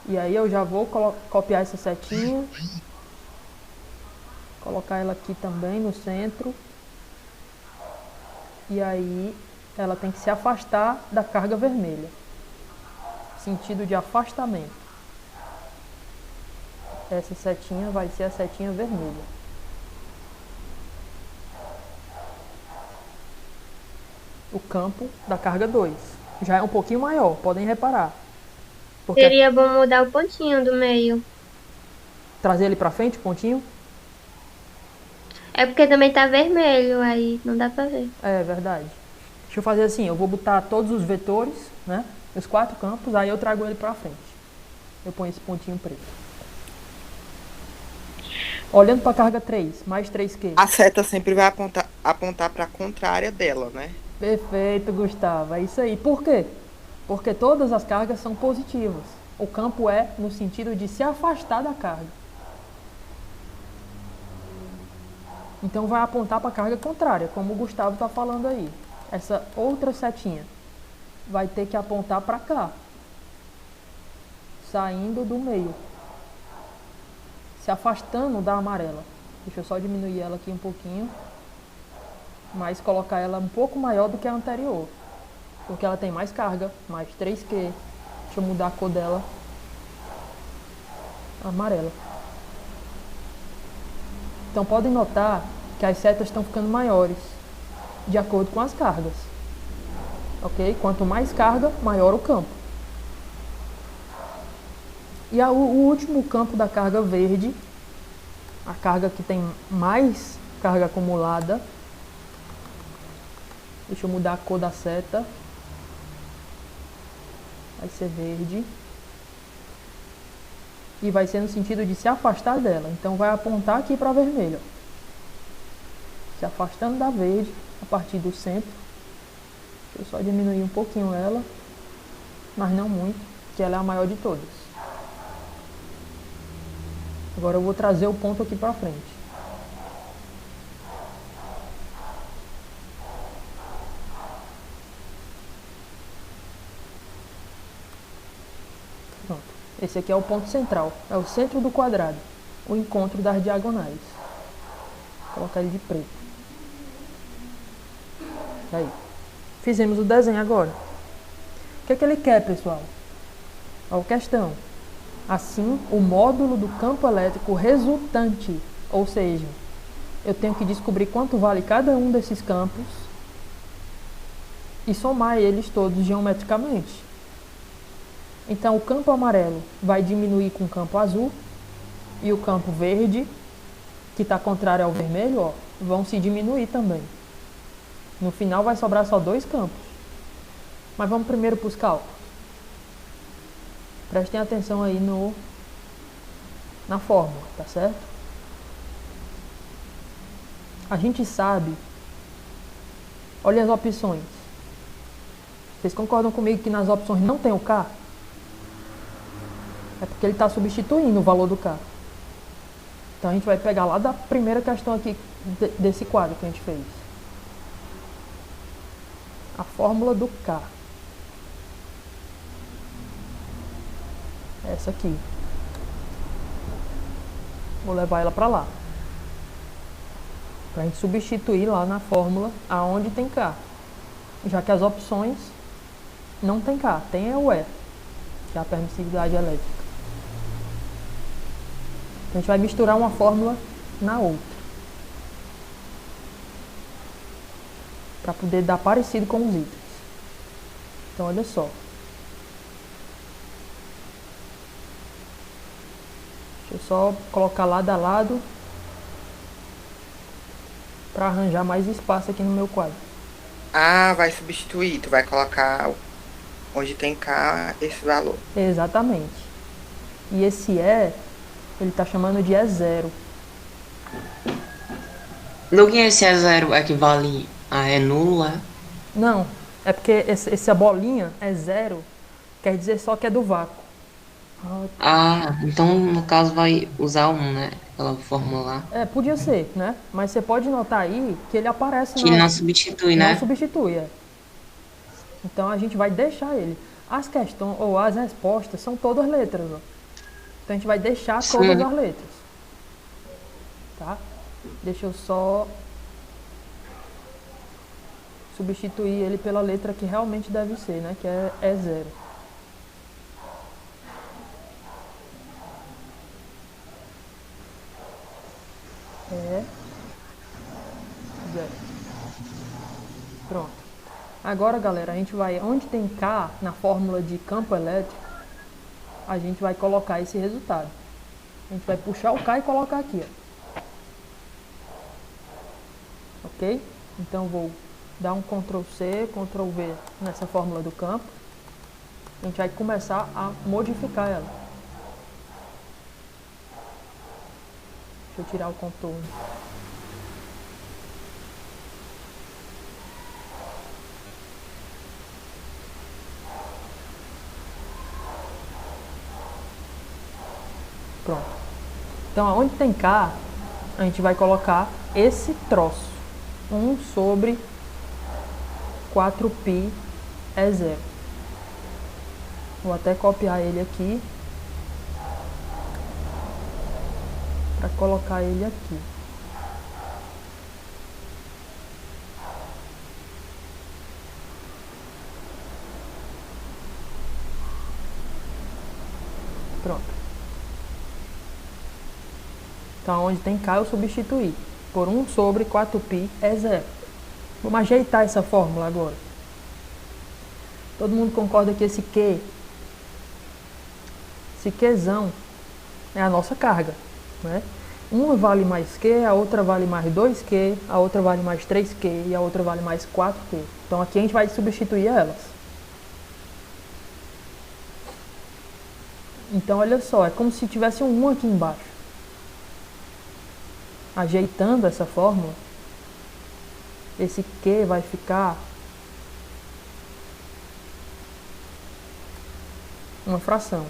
E aí eu já vou copiar essa setinha. Colocar ela aqui também no centro. E aí ela tem que se afastar da carga vermelha. Sentido de afastamento. Essa setinha vai ser a setinha vermelha. O campo da carga 2. Já é um pouquinho maior, podem reparar. Porque Seria bom mudar o pontinho do meio. trazer ele pra frente, pontinho. É porque também tá vermelho, aí não dá pra ver. É verdade. Deixa eu fazer assim, eu vou botar todos os vetores, né? Os 4 campos, aí eu trago ele pra frente. Eu ponho esse pontinho preto. Olhando pra carga 3, mais 3Q. A seta sempre vai apontar para a contrária dela, né? Perfeito, Gustavo. É isso aí. Por quê? Porque todas as cargas são positivas. O campo é no sentido de se afastar da carga. Então vai apontar para a carga contrária, como o Gustavo está falando aí. Essa outra setinha vai ter que apontar para cá, saindo do meio, se afastando da amarela. Deixa eu só diminuir ela aqui um pouquinho, mas colocar ela um pouco maior do que a anterior, porque ela tem mais carga, mais 3Q. Deixa eu mudar a cor dela, amarela. Então podem notar que as setas estão ficando maiores, de acordo com as cargas. Ok? Quanto mais carga, maior o campo. E o último campo da carga verde, a carga que tem mais carga acumulada. Deixa eu mudar a cor da seta. Vai ser verde. E vai ser no sentido de se afastar dela. Então vai apontar aqui para a vermelha. Se afastando da verde, a partir do centro. Deixa eu só diminuir um pouquinho ela, mas não muito, que ela é a maior de todas. Agora eu vou trazer o ponto aqui para frente. Pronto. Esse aqui é o ponto central, é o centro do quadrado, o encontro das diagonais. Vou colocar ele de preto. Aí. Fizemos o desenho agora. O que é que ele quer, pessoal? Olha a questão. Assim, o módulo do campo elétrico resultante, ou seja, eu tenho que descobrir quanto vale cada um desses campos e somar eles todos geometricamente. Então, o campo amarelo vai diminuir com o campo azul e o campo verde, que está contrário ao vermelho, ó, vão se diminuir também. No final vai sobrar só 2 campos. Mas vamos primeiro para os cálculos. Prestem atenção aí na fórmula, tá certo? A gente sabe, olha as opções. Vocês concordam comigo que nas opções não tem o K? É porque ele está substituindo o valor do K. Então a gente vai pegar lá da primeira questão aqui desse quadro que a gente fez. A fórmula do K. Essa aqui. Vou levar ela para lá. Para a gente substituir lá na fórmula aonde tem K. Já que as opções não tem K, tem é o E, que é a permissividade elétrica. A gente vai misturar uma fórmula na outra. Para poder dar parecido com os itens. Então, olha só. Deixa eu só colocar lado a lado para arranjar mais espaço aqui no meu quadro. Ah, vai substituir. Tu vai colocar onde tem K esse valor. Exatamente. E esse E, ele está chamando de E0. Logo, esse E0 equivale a E nulo, é? Não, é porque essa bolinha é 0, quer dizer só que é do vácuo. Ah, então no caso vai usar né? Aquela fórmula lá. É, podia ser, né? Mas você pode notar aí que ele aparece Que não substitui, né? Não substitui, é. Então a gente vai deixar ele. As questões, ou as respostas, são todas letras, ó. Então a gente vai deixar todas as letras. Tá? Deixa eu só substituir ele pela letra que realmente deve ser, né? Que é E0. E0. Pronto. Agora, galera, a gente vai, onde tem K na fórmula de campo elétrico, a gente vai colocar esse resultado. A gente vai puxar o K e colocar aqui, ó. Ok? Então, vou dar um Ctrl C, Ctrl V nessa fórmula do campo. A gente vai começar a modificar ela. Deixa eu tirar o contorno. Pronto. Então, aonde tem K, a gente vai colocar esse troço. 1 sobre 4π é 0. Vou até copiar ele aqui. Para colocar ele aqui. Pronto. Então, onde tem K, eu substituí. Por 1 sobre 4π é 0. Vamos ajeitar essa fórmula agora. Todo mundo concorda que esse Q, esse Qzão, é a nossa carga, né? Uma vale mais Q, a outra vale mais 2Q, a outra vale mais 3Q e a outra vale mais 4Q. Então aqui a gente vai substituir elas. Então olha só, é como se tivesse um 1 aqui embaixo. Ajeitando essa fórmula, esse Q vai ficar uma fração.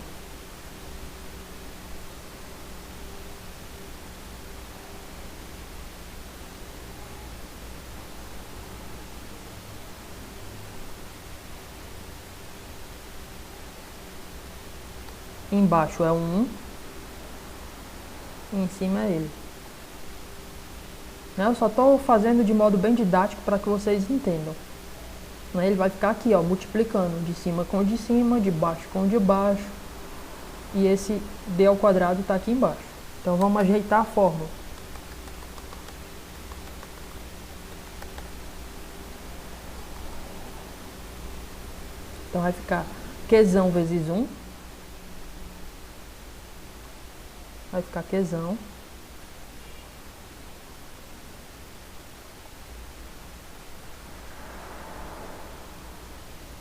Embaixo é 1 e em cima é ele. Eu só estou fazendo de modo bem didático para que vocês entendam. Ele vai ficar aqui, ó, multiplicando de cima com o de cima, de baixo com o de baixo e esse d ao quadrado está aqui embaixo. Então vamos ajeitar a fórmula. Então vai ficar Qzão vezes 1. Vai ficar Qzão.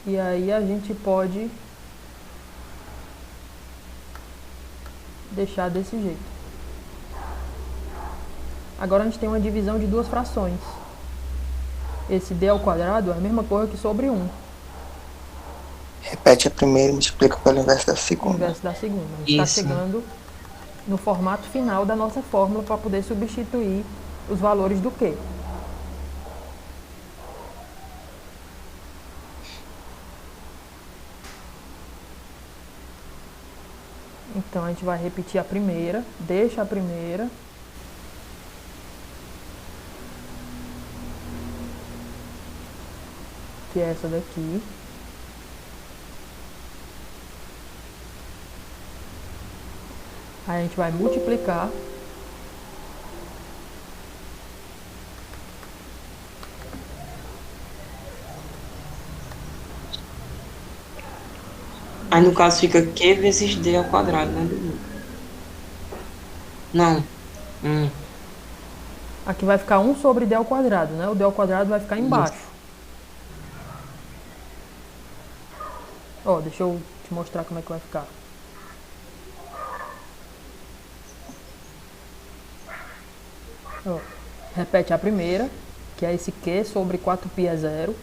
E aí a gente pode deixar desse jeito. Agora a gente tem uma divisão de duas frações. Esse d ao quadrado é a mesma coisa que sobre 1. Repete a primeira e multiplica pelo inverso da O segunda. inverso da segunda. A gente está Isso. chegando no formato final da nossa fórmula para poder substituir os valores do Q. Então a gente vai repetir a primeira, deixa a primeira. Que é essa daqui. Aí a gente vai multiplicar. Aí no caso fica Q vezes D ao quadrado, né? Não. Aqui vai ficar 1 sobre d ao quadrado, né? O d ao quadrado vai ficar embaixo. Ó, deixa eu te mostrar como é que vai ficar. Ó, repete a primeira, que é esse Q sobre 4π é 0.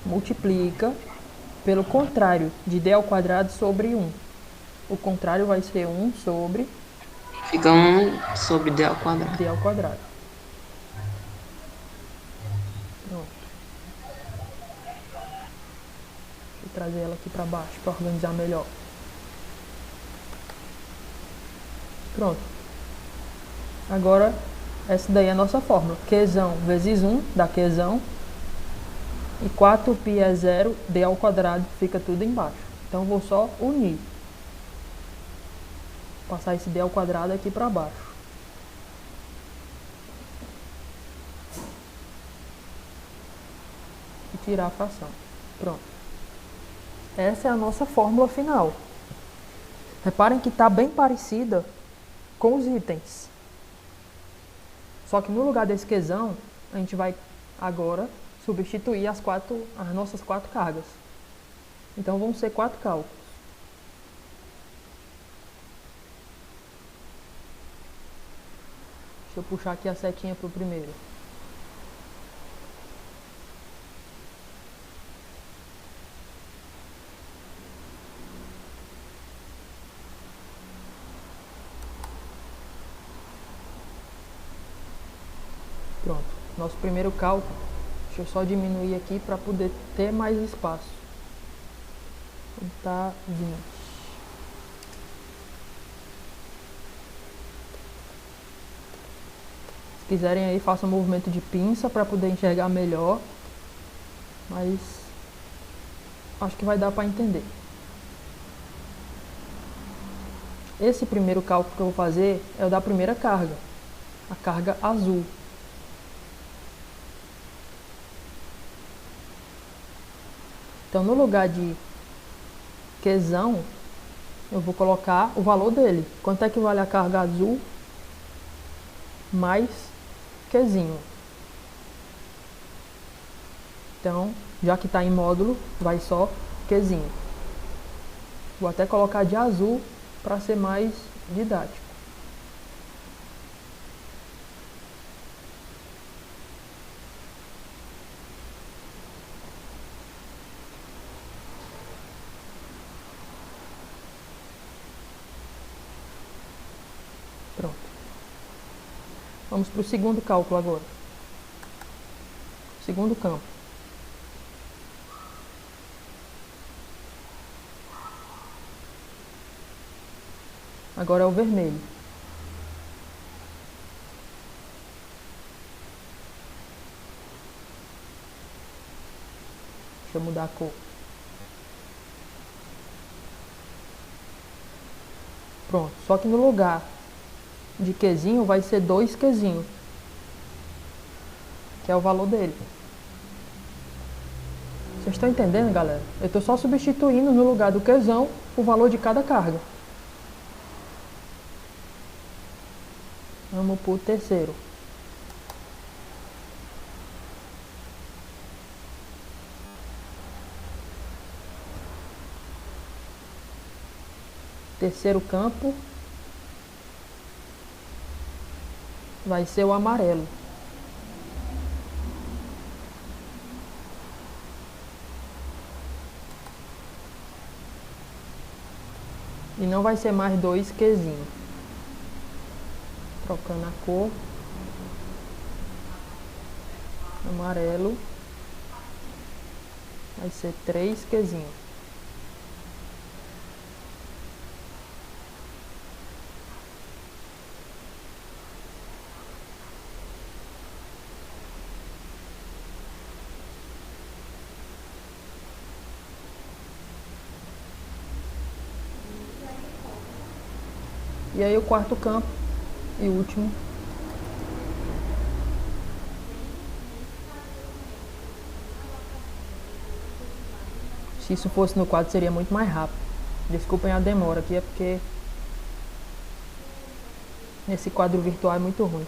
Multiplica pelo contrário de d ao quadrado sobre 1. O contrário vai ser 1 sobre Fica 1 sobre D ao quadrado. d ao quadrado. Pronto. Deixa eu trazer ela aqui para baixo para organizar melhor. Pronto. Agora, essa daí é a nossa fórmula. Qzão vezes 1 dá Qzão. E 4π é 0, d ao quadrado fica tudo embaixo. Então, vou só unir. Passar esse d ao quadrado aqui para baixo. E tirar a fração. Pronto. Essa é a nossa fórmula final. Reparem que está bem parecida com os itens. Só que no lugar desse Qzão, a gente vai agora substituir as nossas 4 cargas. Então vão ser 4 cálculos. Deixa eu puxar aqui a setinha para o primeiro. Pronto, nosso primeiro cálculo. Deixa eu só diminuir aqui para poder ter mais espaço. Tá 20. Se quiserem aí, façam um movimento de pinça para poder enxergar melhor. Mas acho que vai dar para entender. Esse primeiro cálculo que eu vou fazer é o da primeira carga. A carga azul. Então, no lugar de Qzão, eu vou colocar o valor dele. Quanto é que vale a carga azul mais Qzinho? Então, já que está em módulo, vai só Qzinho. Vou até colocar de azul para ser mais didático. Pronto. Vamos para o segundo cálculo agora. Segundo campo. Agora é o vermelho. Deixa eu mudar a cor. Pronto. Só que no lugar de Qzinho vai ser 2 Qzinho. Que é o valor dele. Vocês estão entendendo, galera? Eu estou só substituindo no lugar do Qzão o valor de cada carga. Vamos pro terceiro. Terceiro campo vai ser o amarelo. E não vai ser mais 2 Qzinho. Trocando a cor. Amarelo. Vai ser 3 Qzinho. E aí o quarto campo e último. Se isso fosse no quadro seria muito mais rápido. Desculpem a demora aqui, é porque nesse quadro virtual é muito ruim.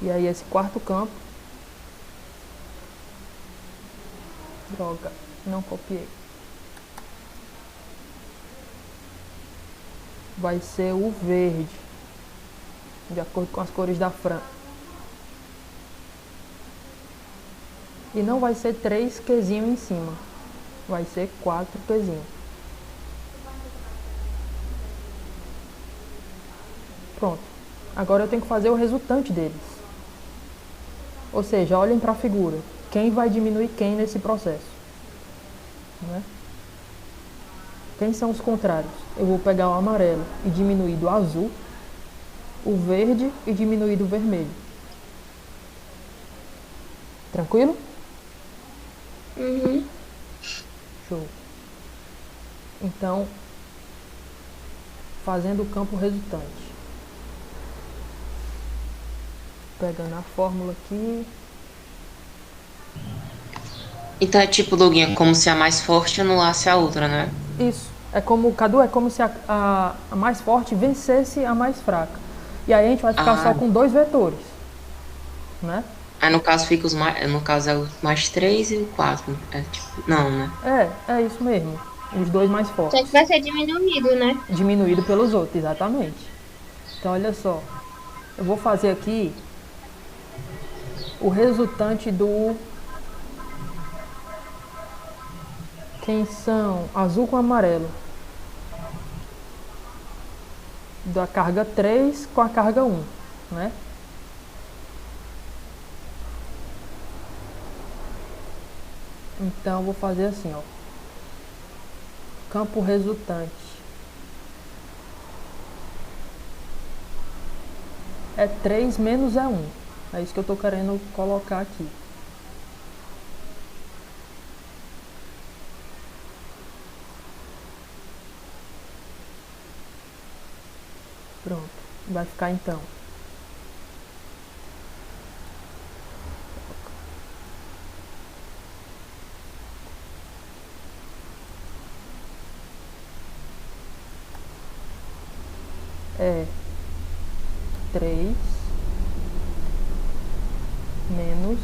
E aí esse quarto campo. Droga, não copiei. Vai ser o verde, de acordo com as cores da Fran. E não vai ser 3 Qzinho em cima, vai ser 4 Qzinho. Pronto. Agora eu tenho que fazer o resultante deles. Ou seja, olhem para a figura. Quem vai diminuir quem nesse processo? Né? Quem são os contrários? Eu vou pegar o amarelo e diminuir do azul, o verde e diminuir do vermelho. Tranquilo? Uhum. Show. Então, fazendo o campo resultante. Pegando a fórmula aqui. Então é tipo, Doguinha, como se a mais forte anulasse a outra, né? Isso. É como, Cadu, é como se a mais forte vencesse a mais fraca. E aí a gente vai ficar só com 2 vetores. Né? Aí no caso fica os mais. No caso é o mais 3 e o 4. É tipo. Não, né? É isso mesmo. Os 2 mais Só fortes. que vai ser diminuído, né? Diminuído pelos outros, exatamente. Então olha só. Eu vou fazer aqui o resultante do... Quem são? Azul com amarelo. Da carga 3 com a carga 1, né? Então, eu vou fazer assim, ó. Campo resultante. É 3 menos é 1. É isso que eu tô querendo colocar aqui. Pronto. Vai ficar então. É 3 menos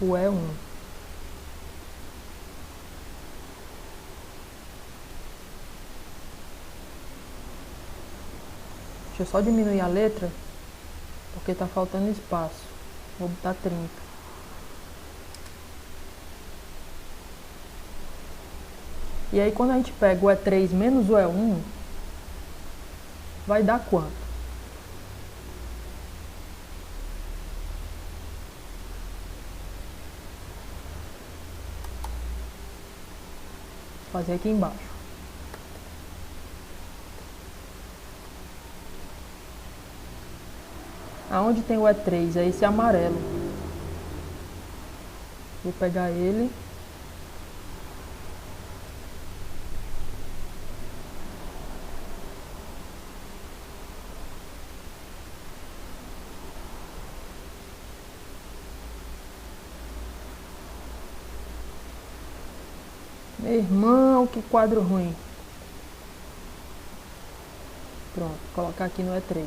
o E1. Deixa eu só diminuir a letra, porque tá faltando espaço. Vou botar 30. E aí quando a gente pega o E3 menos o E1, vai dar quanto? Vou fazer aqui embaixo. Aonde tem o E3? É esse amarelo. Vou pegar ele. Meu irmão, que quadro ruim. Pronto, vou colocar aqui no E3.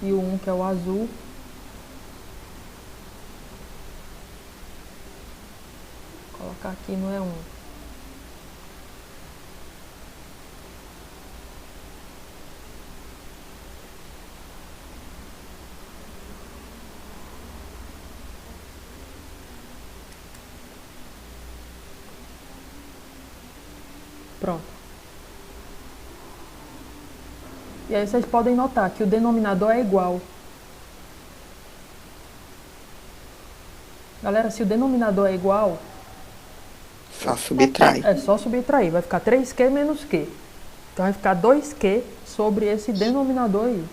E o 1 que é o azul. Vou colocar aqui no E1. Pronto. E aí vocês podem notar que o denominador é igual. Galera, se o denominador é igual, Só subtrai. é só subtrair. Vai ficar 3Q menos Q. Então vai ficar 2Q sobre esse denominador aí.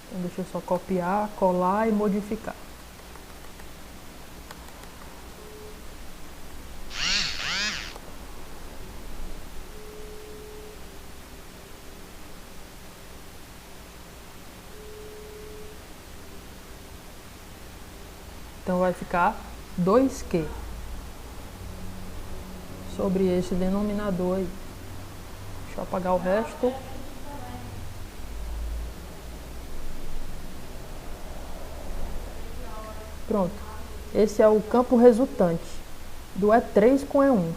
Então deixa eu só copiar, colar e modificar. Então vai ficar 2Q sobre esse denominador aí. Deixa eu apagar o resto. Pronto. Esse é o campo resultante do E3 com E1.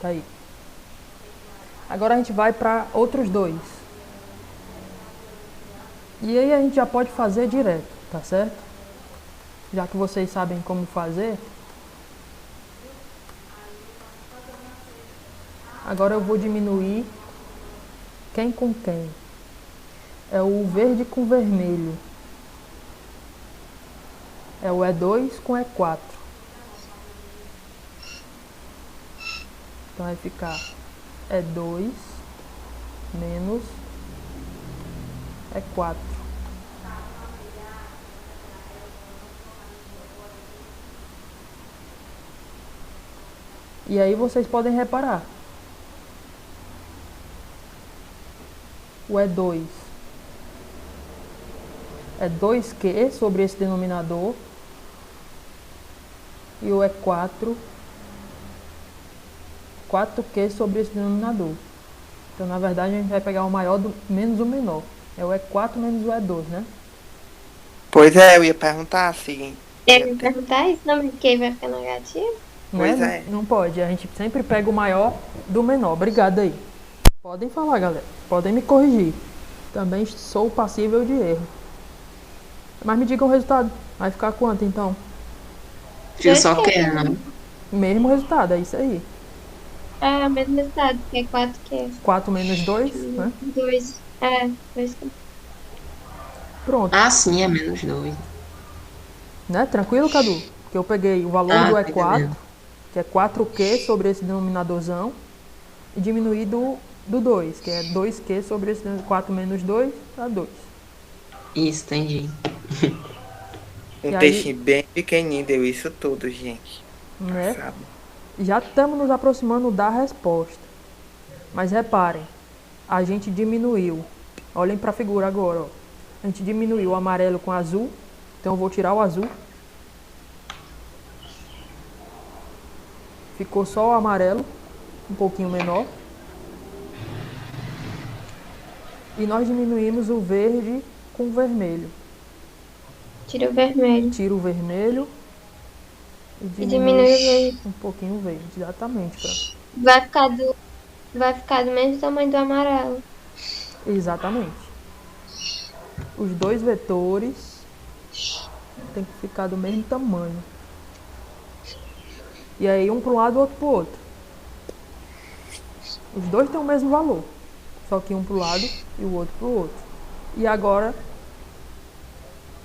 Tá aí. Agora a gente vai para outros dois. E aí a gente já pode fazer direto, tá certo? Já que vocês sabem como fazer. Agora eu vou diminuir quem com quem. É o verde com vermelho. É o E2 com E4. Então vai ficar E2 menos E4. E aí vocês podem reparar. O E2 é 2Q sobre esse denominador. E o E4 4Q sobre esse denominador. Então, na verdade, a gente vai pegar o maior menos o menor. É o E4 menos o E2, né? Pois é, eu ia perguntar assim. Eu ia perguntar isso, não, porque vai ficar negativo. Não Pois é? é. Não pode. A gente sempre pega o maior do menor. Obrigado aí. Podem falar, galera. Podem me corrigir. Também sou passível de erro. Mas me digam o resultado. Vai ficar quanto, então? Eu só quero, não. Mesmo resultado, é isso aí. Ah, mesmo resultado, que é 4 que 4 menos 2, né? 2. É, 2 que Pronto. Ah, sim, é menos 2. Né? Tranquilo, Cadu? Porque eu peguei o valor do Tá E4, entendendo. que é 4Q sobre esse denominadorzão, e diminuir do 2, que é 2Q sobre esse 4 menos 2, dá 2. Isso, entendi. E Um aí- textinho bem pequenininho deu isso tudo, gente. Né? Sabe? Já estamos nos aproximando da resposta. Mas reparem, a gente diminuiu. Olhem para a figura agora. Ó. A gente diminuiu o amarelo com azul. Então eu vou tirar o azul. Ficou só o amarelo, um pouquinho menor. E nós diminuímos o verde com o vermelho. tira o vermelho. Tira o vermelho e E diminui diminui o verde. um pouquinho o verde. Exatamente, Fran. Vai ficar do mesmo tamanho do amarelo. Exatamente. os dois vetores tem que ficar do mesmo tamanho. E aí um para um lado e outro para o outro. Os dois têm o mesmo valor, só que um para o lado e o outro para o outro. E agora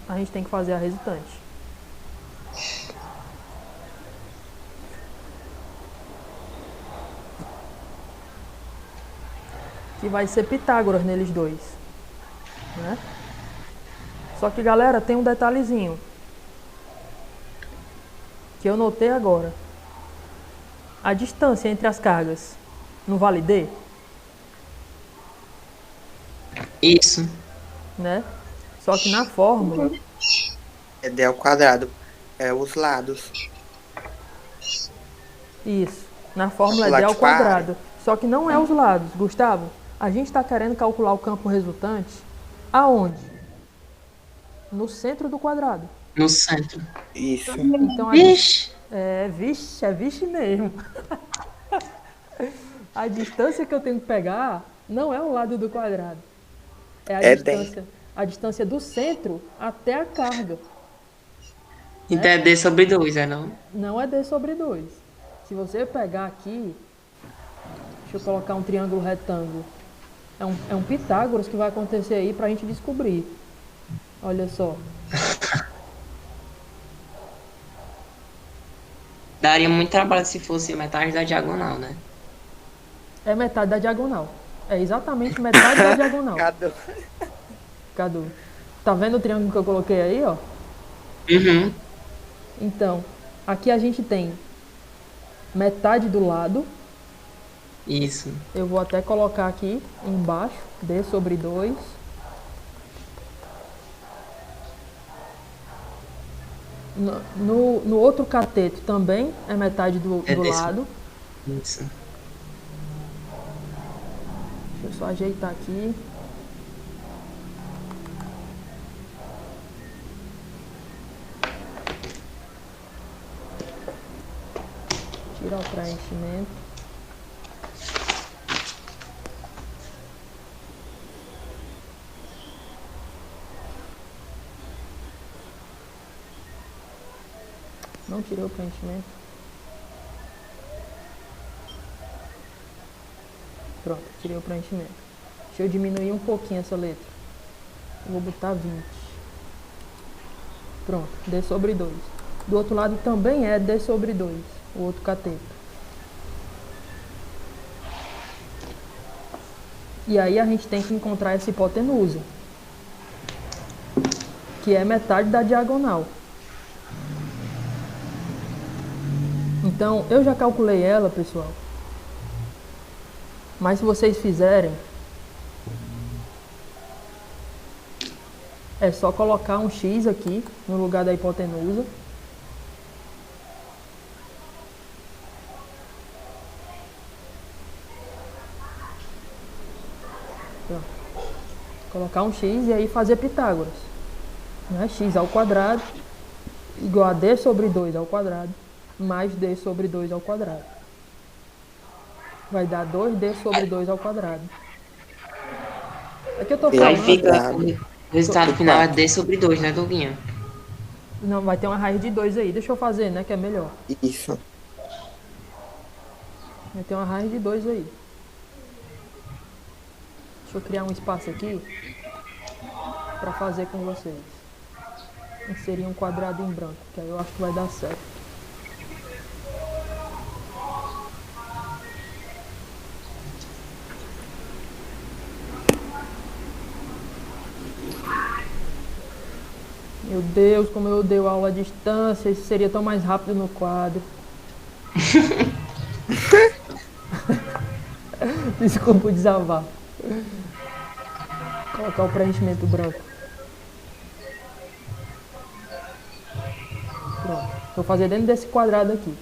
a gente tem que fazer a resultante. Que vai ser Pitágoras neles dois, né? Só que, galera, tem um detalhezinho que eu notei agora. A distância entre as cargas não vale D, Isso. né? Só que na fórmula, É D ao quadrado. É os lados. isso, na fórmula é Calcular D ao tipo a área. quadrado. Só que não é os lados, Gustavo. A gente está querendo calcular o campo resultante aonde? No centro do quadrado. No centro. Isso. Então a Vixe. é vixe mesmo. A distância que eu tenho que pegar não é o lado do quadrado. É É a distância do centro até a carga. Então é D sobre 2, é não? Não é D sobre 2. Se você pegar aqui, deixa eu colocar um triângulo retângulo. É um Pitágoras que vai acontecer aí pra gente descobrir. Olha só. Daria muito trabalho se fosse metade da diagonal, né? É metade da diagonal. É exatamente metade da diagonal. Cada... Cadu. Tá vendo o triângulo que eu coloquei aí, ó? Uhum. Então, aqui a gente tem metade do lado. Isso. Eu vou até colocar aqui embaixo, D sobre 2. No outro cateto também é metade do É desse. lado. Isso. Deixa eu só ajeitar aqui. Tirar o preenchimento. Não tirei o preenchimento. Pronto, tirei o preenchimento. Deixa eu diminuir um pouquinho essa letra. Eu vou botar 20. Pronto, D sobre 2. Do outro lado também é D sobre 2, o outro cateto. E aí a gente tem que encontrar essa hipotenusa, que é metade da diagonal. Então, eu já calculei ela, pessoal. Mas se vocês fizerem, é só colocar um X aqui no lugar da hipotenusa. Pronto. Colocar um X e aí fazer Pitágoras. Né? X ao quadrado igual a D sobre 2 ao quadrado mais D sobre 2 ao quadrado. Vai dar 2D sobre 2 ao quadrado. É que eu tô E aí falando... fica- O resultado final é D sobre 2, né, Doguinha? Não, vai ter uma raiz de 2 aí. Deixa eu fazer, né, que é melhor. Isso. Vai ter uma raiz de 2 aí. Deixa eu criar um espaço aqui pra fazer com vocês. Inserir um quadrado em branco, que aí eu acho que vai dar certo. Meu Deus, como eu odeio aula à distância, isso seria tão mais rápido no quadro. Desculpa o desabafo. Colocar o preenchimento branco. Pronto. Vou fazer dentro desse quadrado aqui.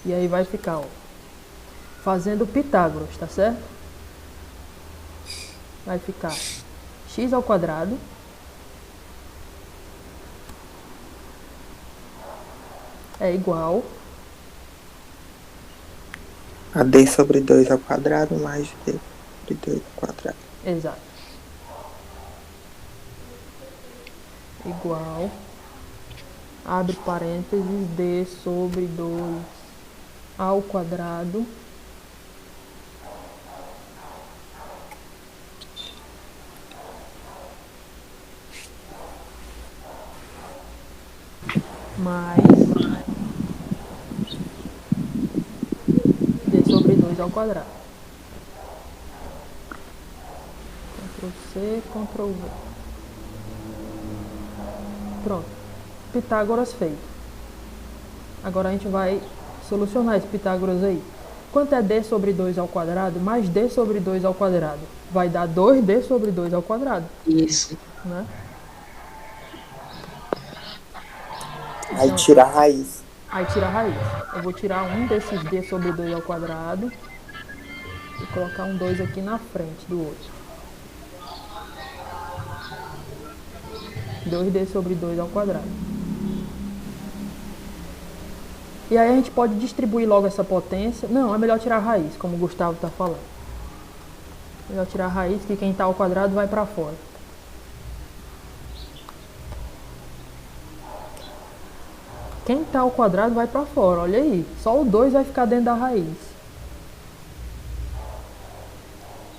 E aí vai ficar, ó, fazendo Pitágoras, tá certo? Vai ficar x ao quadrado é igual A D sobre 2 ao quadrado mais D sobre 2 ao quadrado. exato, igual, abre parênteses, d sobre 2 ao quadrado mais d sobre 2 ao quadrado. Ctrl C, Ctrl V. Pronto. Pitágoras feito. Agora a gente vai solucionar esse Pitágoras aí. Quanto é d sobre 2 ao quadrado mais d sobre 2 ao quadrado? Vai dar 2d sobre 2 ao quadrado, Isso. né? Aí tira a raiz. Aí tira a raiz. Eu vou tirar um desses d sobre 2 ao quadrado e colocar um 2 aqui na frente do outro. 2d sobre 2 ao quadrado. E aí a gente pode distribuir logo essa potência. Não, é melhor tirar a raiz, como o Gustavo está falando. Melhor tirar a raiz, que quem está ao quadrado vai para fora. Quem está ao quadrado vai para fora, olha aí. Só o 2 vai ficar dentro da raiz.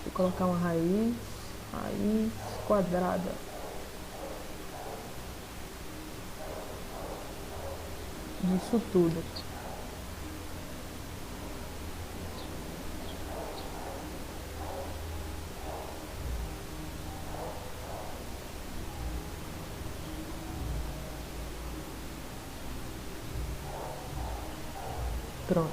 Vou colocar uma raiz quadrada. Disso tudo. Pronto.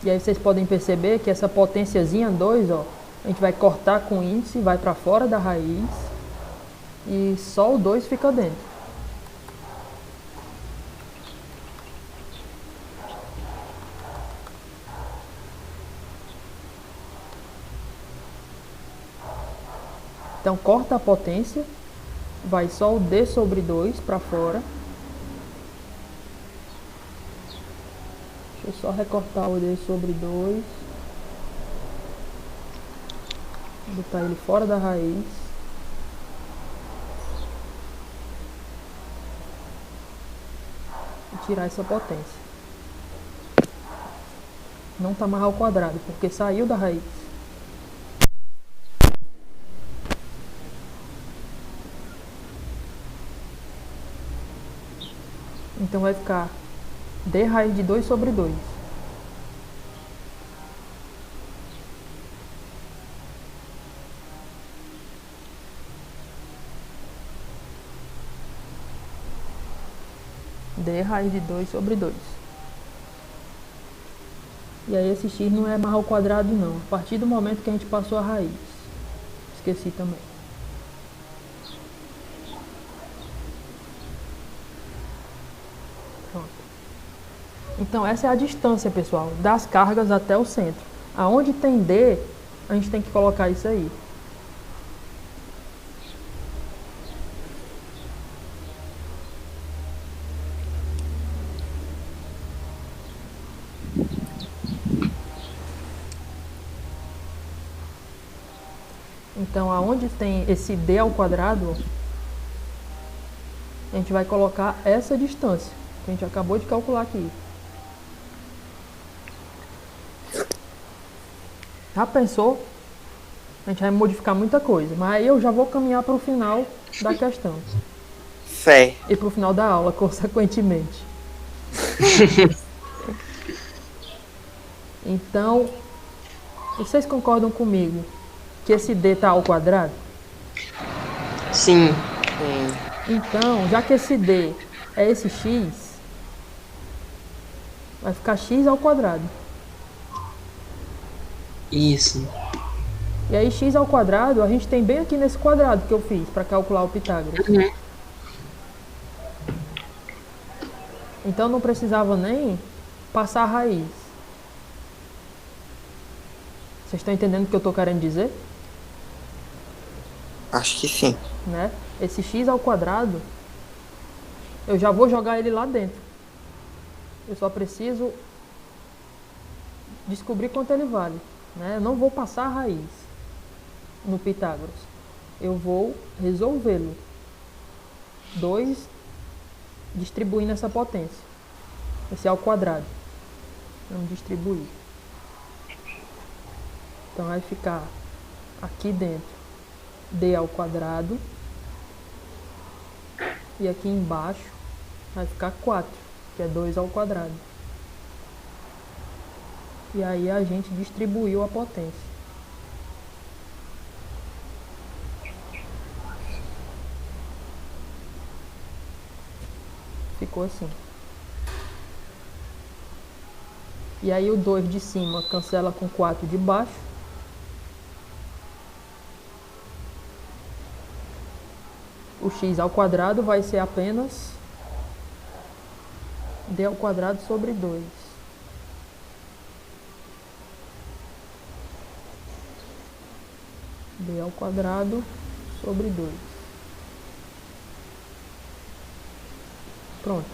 E aí vocês podem perceber que essa potênciazinha 2, ó, a gente vai cortar com o índice, vai para fora da raiz e só o 2 fica dentro. Então corta a potência, vai só o d sobre 2 para fora. Deixa eu só recortar o d sobre 2. Botar ele fora da raiz. E tirar essa potência. Não está mais ao quadrado, porque saiu da raiz. Então vai ficar d raiz de 2 sobre 2. D raiz de 2 sobre 2. E aí esse x não é mais ao quadrado não, a partir do momento que a gente passou a raiz. Esqueci também. Pronto. Então essa é a distância, pessoal, das cargas até o centro. Aonde tem D, a gente tem que colocar isso aí. Então, aonde tem esse d ao quadrado, a gente vai colocar essa distância, que a gente acabou de calcular aqui. Já pensou? A gente vai modificar muita coisa, mas aí eu já vou caminhar para o final da questão. Fé. E para o final da aula, consequentemente. Então, vocês concordam comigo que esse d está ao quadrado? Sim. Então, já que esse d é esse x, vai ficar x ao quadrado. Isso. E aí x ao quadrado a gente tem bem aqui nesse quadrado que eu fiz para calcular o Pitágoras. Uhum. Então não precisava nem passar a raiz. Vocês estão entendendo o que eu estou querendo dizer? Acho que sim. Né? Esse x ao quadrado, eu já vou jogar ele lá dentro. Eu só preciso descobrir quanto ele vale. Né? Eu não vou passar a raiz no Pitágoras. Eu vou resolvê-lo. 2 distribuindo essa potência. Esse é ao quadrado. Vamos distribuir. Então vai ficar aqui dentro d ao quadrado. E aqui embaixo vai ficar 4, que é 2 ao quadrado. E aí a gente distribuiu a potência. Ficou assim. E aí o 2 de cima cancela com 4 de baixo. O x ao quadrado vai ser apenas d ao quadrado sobre 2. D ao quadrado sobre 2. Pronto.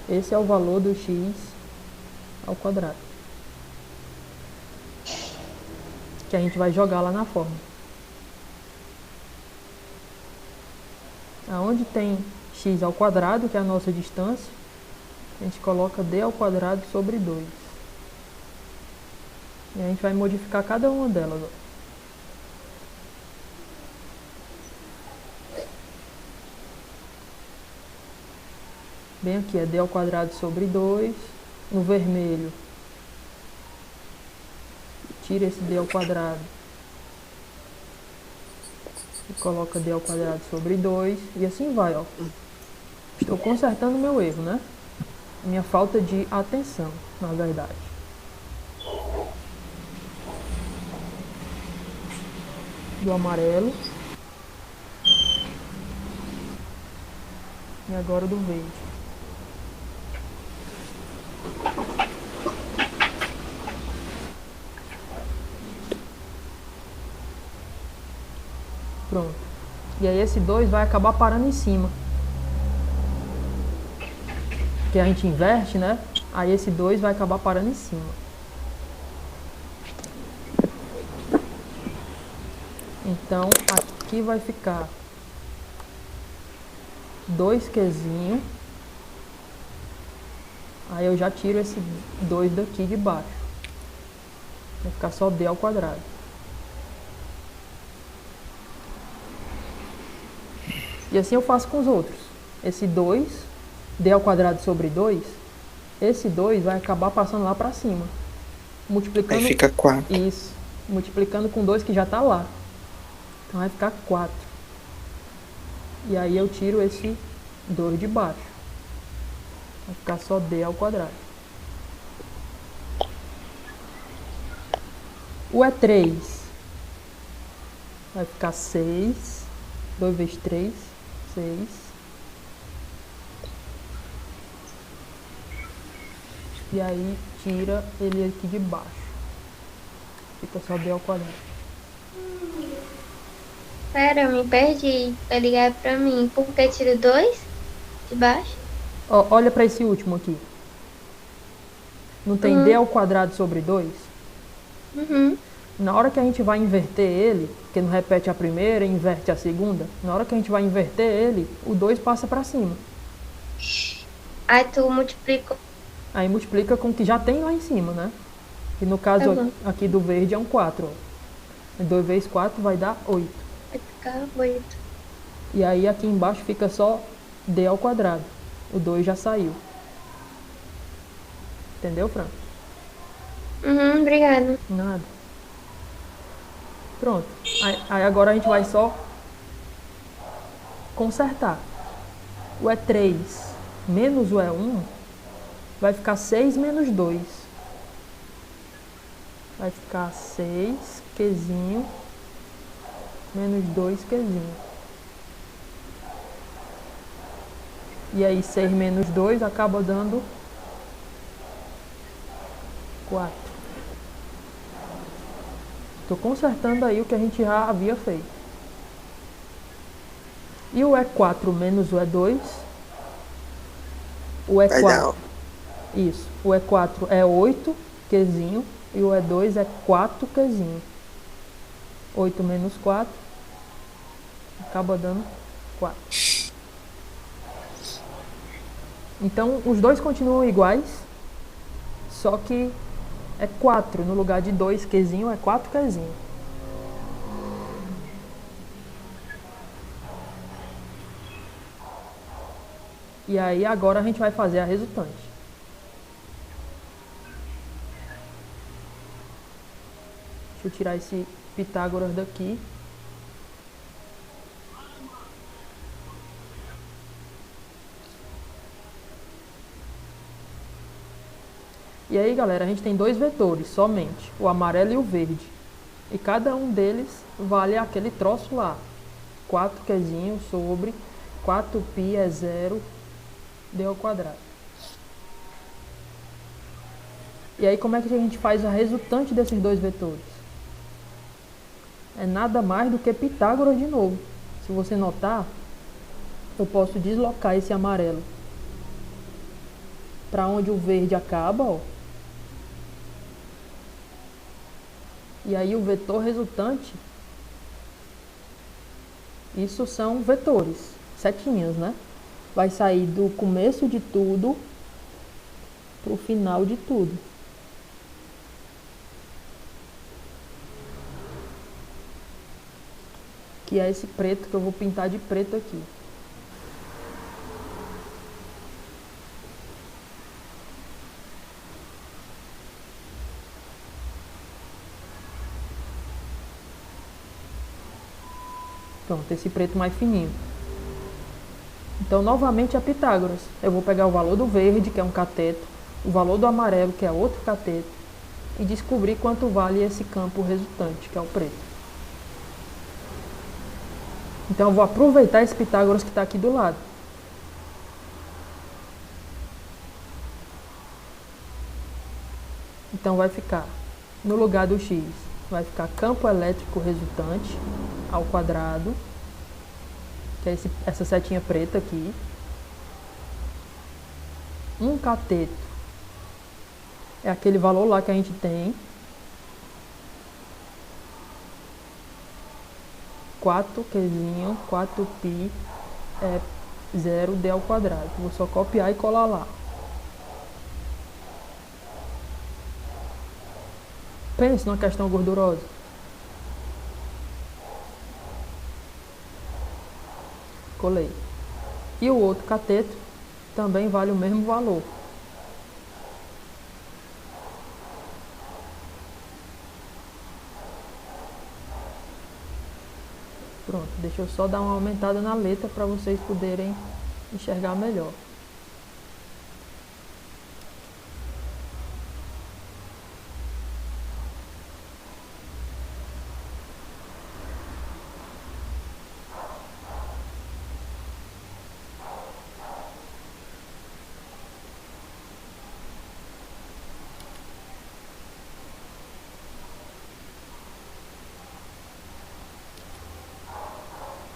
Esse é o valor do x ao quadrado, que a gente vai jogar lá na fórmula. Aonde tem x ao quadrado, que é a nossa distância, a gente coloca d ao quadrado sobre 2. E a gente vai modificar cada uma delas. Ó. Bem aqui é d ao quadrado sobre 2. No vermelho, tira esse d ao quadrado e coloca d ao quadrado sobre 2. E assim vai, ó. Estou consertando meu erro, né? Minha falta de atenção, na verdade. Do amarelo. E agora do verde. Pronto. E aí esse 2 vai acabar parando em cima. Porque a gente inverte, né? Aí esse 2 vai acabar parando em cima. Então aqui vai ficar 2Qzinho. Aí eu já tiro esse 2 daqui de baixo. Vai ficar só d ao quadrado. E assim eu faço com os outros. Esse 2, d ao quadrado sobre 2, esse 2 vai acabar passando lá para cima. Multiplicando. Aí fica 4. Isso. Multiplicando com 2 que já está lá. Então vai ficar 4. E aí eu tiro esse 2 de baixo. Vai ficar só d ao quadrado. O E3 vai ficar 6. 2 vezes 3, 6. E aí tira ele aqui de baixo. Fica só d ao quadrado. Pera, eu me perdi. Vai ligar pra mim. Por que tira 2 de baixo? Ó, olha para esse último aqui. Não tem d ao quadrado sobre 2? Uhum. Na hora que a gente vai inverter ele, porque não repete a primeira e inverte a segunda, na hora que a gente vai inverter ele, o 2 passa para cima. Aí tu multiplicou. Aí multiplica com o que já tem lá em cima, né? E no caso aqui do verde é um 4. 2 vezes 4 vai dar 8. Vai ficar 8. E aí aqui embaixo fica só d ao quadrado. O 2 já saiu. Entendeu, Fran? Uhum, obrigada. Nada. Pronto. Aí agora a gente vai só consertar. O E3 menos o E1 vai ficar 6 menos 2. Vai ficar 6Qzinho menos 2Qzinho. E aí 6 menos 2 acaba dando 4. Estou consertando aí o que a gente já havia feito. E o E4 menos o E2. O Vai E4. dar. Isso. O E4 é 8Qzinho. E o E2 é 4Qzinho. 8 menos 4. Acaba dando 4. Então, os dois continuam iguais, só que é 4 no lugar de 2 Qzinho, é 4 Qzinho. E aí agora a gente vai fazer a resultante. Deixa eu tirar esse Pitágoras daqui. E aí, galera, a gente tem dois vetores somente, o amarelo e o verde. E cada um deles vale aquele troço lá. 4 Qzinho sobre 4π é 0 d ao quadrado. E aí, como é que a gente faz a resultante desses dois vetores? É nada mais do que Pitágoras de novo. Se você notar, eu posso deslocar esse amarelo para onde o verde acaba, ó. E aí o vetor resultante, isso são vetores, setinhas, né? Vai sair do começo de tudo para o final de tudo. Que é esse preto que eu vou pintar de preto aqui. Pronto, esse preto mais fininho. Então, novamente, é Pitágoras. Eu vou pegar o valor do verde, que é um cateto, o valor do amarelo, que é outro cateto, e descobrir quanto vale esse campo resultante, que é o preto. Então, eu vou aproveitar esse Pitágoras que está aqui do lado. Então, vai ficar, no lugar do x, vai ficar campo elétrico resultante ao quadrado, que é essa setinha preta aqui. Um cateto é aquele valor lá que a gente tem. 4 Qzinho, 4π é 0 d ao quadrado. Vou só copiar e colar lá. Pense numa questão gordurosa. Colei. E o outro cateto também vale o mesmo valor. Pronto, deixa eu só dar uma aumentada na letra para vocês poderem enxergar melhor.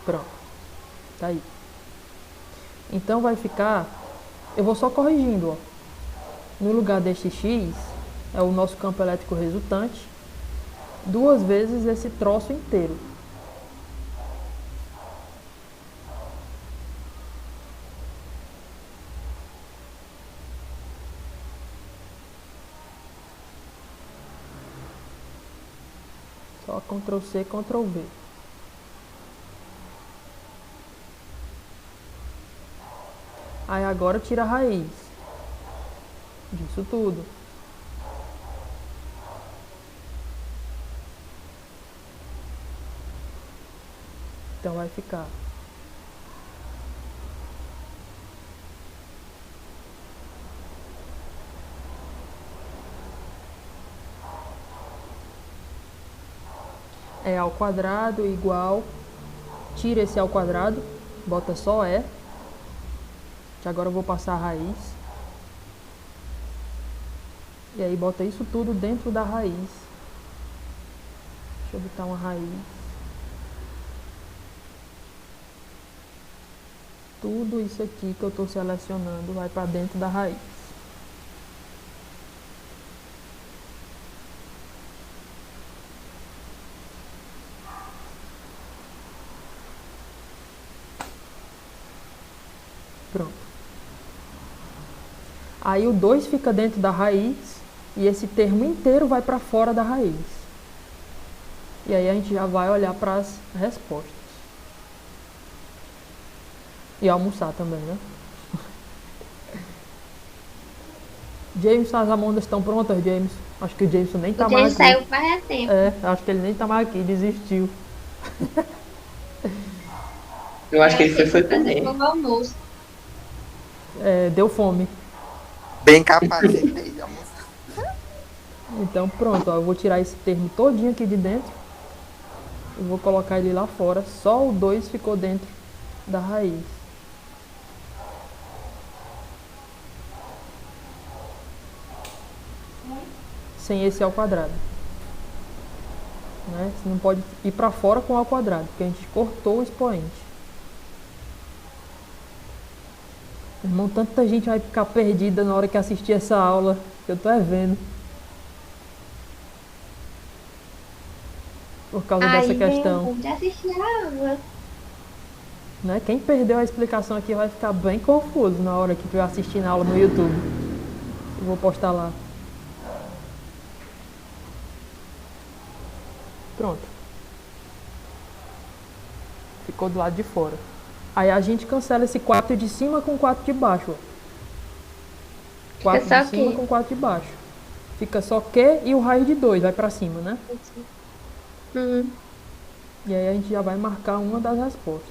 Pronto, tá aí. Então vai ficar, eu vou só corrigindo, ó. No lugar deste x, é o nosso campo elétrico resultante, 2 vezes esse troço inteiro. Só Ctrl C, Ctrl V. Aí agora tira a raiz disso tudo. Então vai ficar é ao quadrado igual, tira esse ao quadrado, bota só que agora eu vou passar a raiz. E aí bota isso tudo dentro da raiz. Deixa eu botar uma raiz. Tudo isso aqui que eu estou selecionando vai para dentro da raiz. Pronto. Aí o 2 fica dentro da raiz e esse termo inteiro vai para fora da raiz. E aí a gente já vai olhar para as respostas. E almoçar também, né? James, as amondas estão prontas, James? Acho que o Jameson nem tá Porque ele mais saiu aqui. faz tempo. É, acho que ele nem tá mais aqui, desistiu. Eu acho que ele foi fazer comer. o almoço. É, deu fome. Bem capaz de almoçar. Então pronto, ó, eu vou tirar esse termo todinho aqui de dentro. E vou colocar ele lá fora. Só o 2 ficou dentro da raiz. Sem esse ao quadrado. Né? Você não pode ir para fora com o ao quadrado, porque a gente cortou o expoente. Irmão, tanta gente vai ficar perdida na hora que assistir essa aula, que eu tô vendo. Por causa dessa questão. Já assisti a aula. Né? Quem perdeu a explicação aqui vai ficar bem confuso na hora que estiver assistindo a aula no YouTube. Eu vou postar lá. Pronto. Ficou do lado de fora. Aí a gente cancela esse 4 de cima com 4 de baixo. 4 só de cima Q. com 4 de baixo. Fica só Q e o raiz de 2 vai pra cima, né? E aí a gente já vai marcar uma das respostas.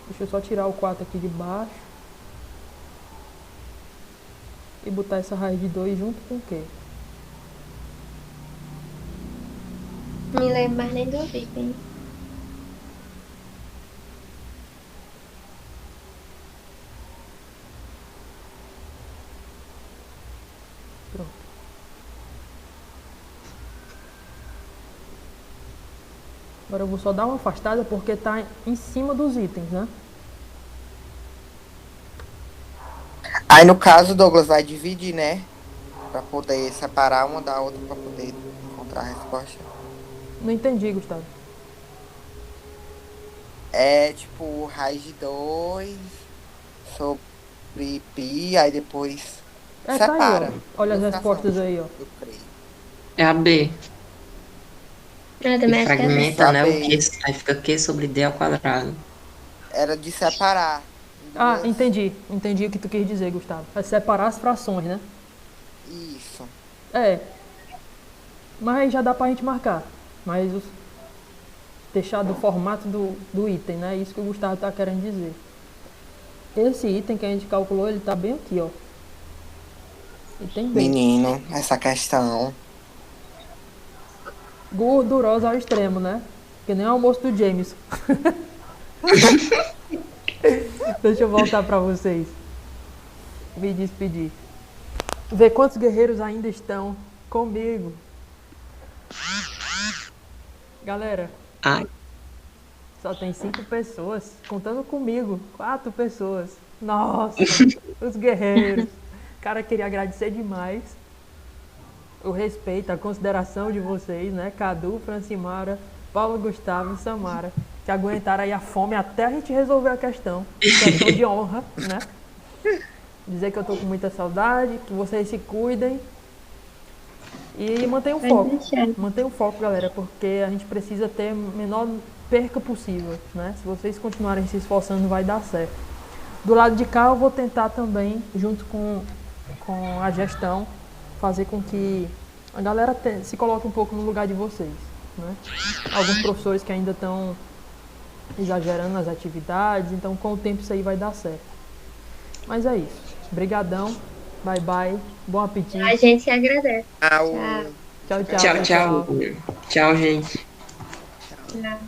Deixa eu só tirar o 4 aqui de baixo. E botar essa raiz de 2 junto com o Q. Me lembro mais nem do vídeo. Pronto. Agora eu vou só dar uma afastada porque tá em cima dos itens, né? Aí no caso, Douglas vai dividir, né? Pra poder separar uma da outra pra poder encontrar a resposta. Não entendi, Gustavo. É tipo raiz de 2 sobre pi, aí depois É, tá separa. aí, ó. Olha as respostas aí, ó. Eu creio. É a B. Eu E também acho que é fragmenta, né? O B. Q, aí fica Q sobre D ao quadrado. Era de separar. Ah, duas- entendi. Entendi o que tu quis dizer, Gustavo. É separar as frações, né? Isso. É. Mas aí já dá pra gente marcar. Mas deixar do formato do item, né? Isso que o Gustavo tá querendo dizer. Esse item que a gente calculou, ele tá bem aqui, ó. Item B. Menino, essa questão. Gordurosa ao extremo, né? Que nem o almoço do James. Deixa eu voltar pra vocês. Me despedir. Ver quantos guerreiros ainda estão comigo. Galera, Ai, só tem 5 pessoas, contando comigo, 4 pessoas. Nossa, os guerreiros. Cara, queria agradecer demais o respeito, a consideração de vocês, né? Cadu, Francimara, Paulo Gustavo e Samara, que aguentaram aí a fome até a gente resolver a questão. Questão de honra, né? Dizer que eu tô com muita saudade, que vocês se cuidem. E mantenham o foco. Mantenham o foco, galera, porque a gente precisa ter a menor perca possível, né? Se vocês continuarem se esforçando, vai dar certo. Do lado de cá, eu vou tentar também, junto com a gestão, fazer com que a galera se coloque um pouco no lugar de vocês, né? Alguns professores que ainda estão exagerando nas atividades, então com o tempo isso aí vai dar certo. Mas é isso. Brigadão. Bye, bye. Bom apetite. A gente agradece. Ao... Tchau. Tchau, tchau. tchau, pessoal. tchau. Tchau, gente. Tchau.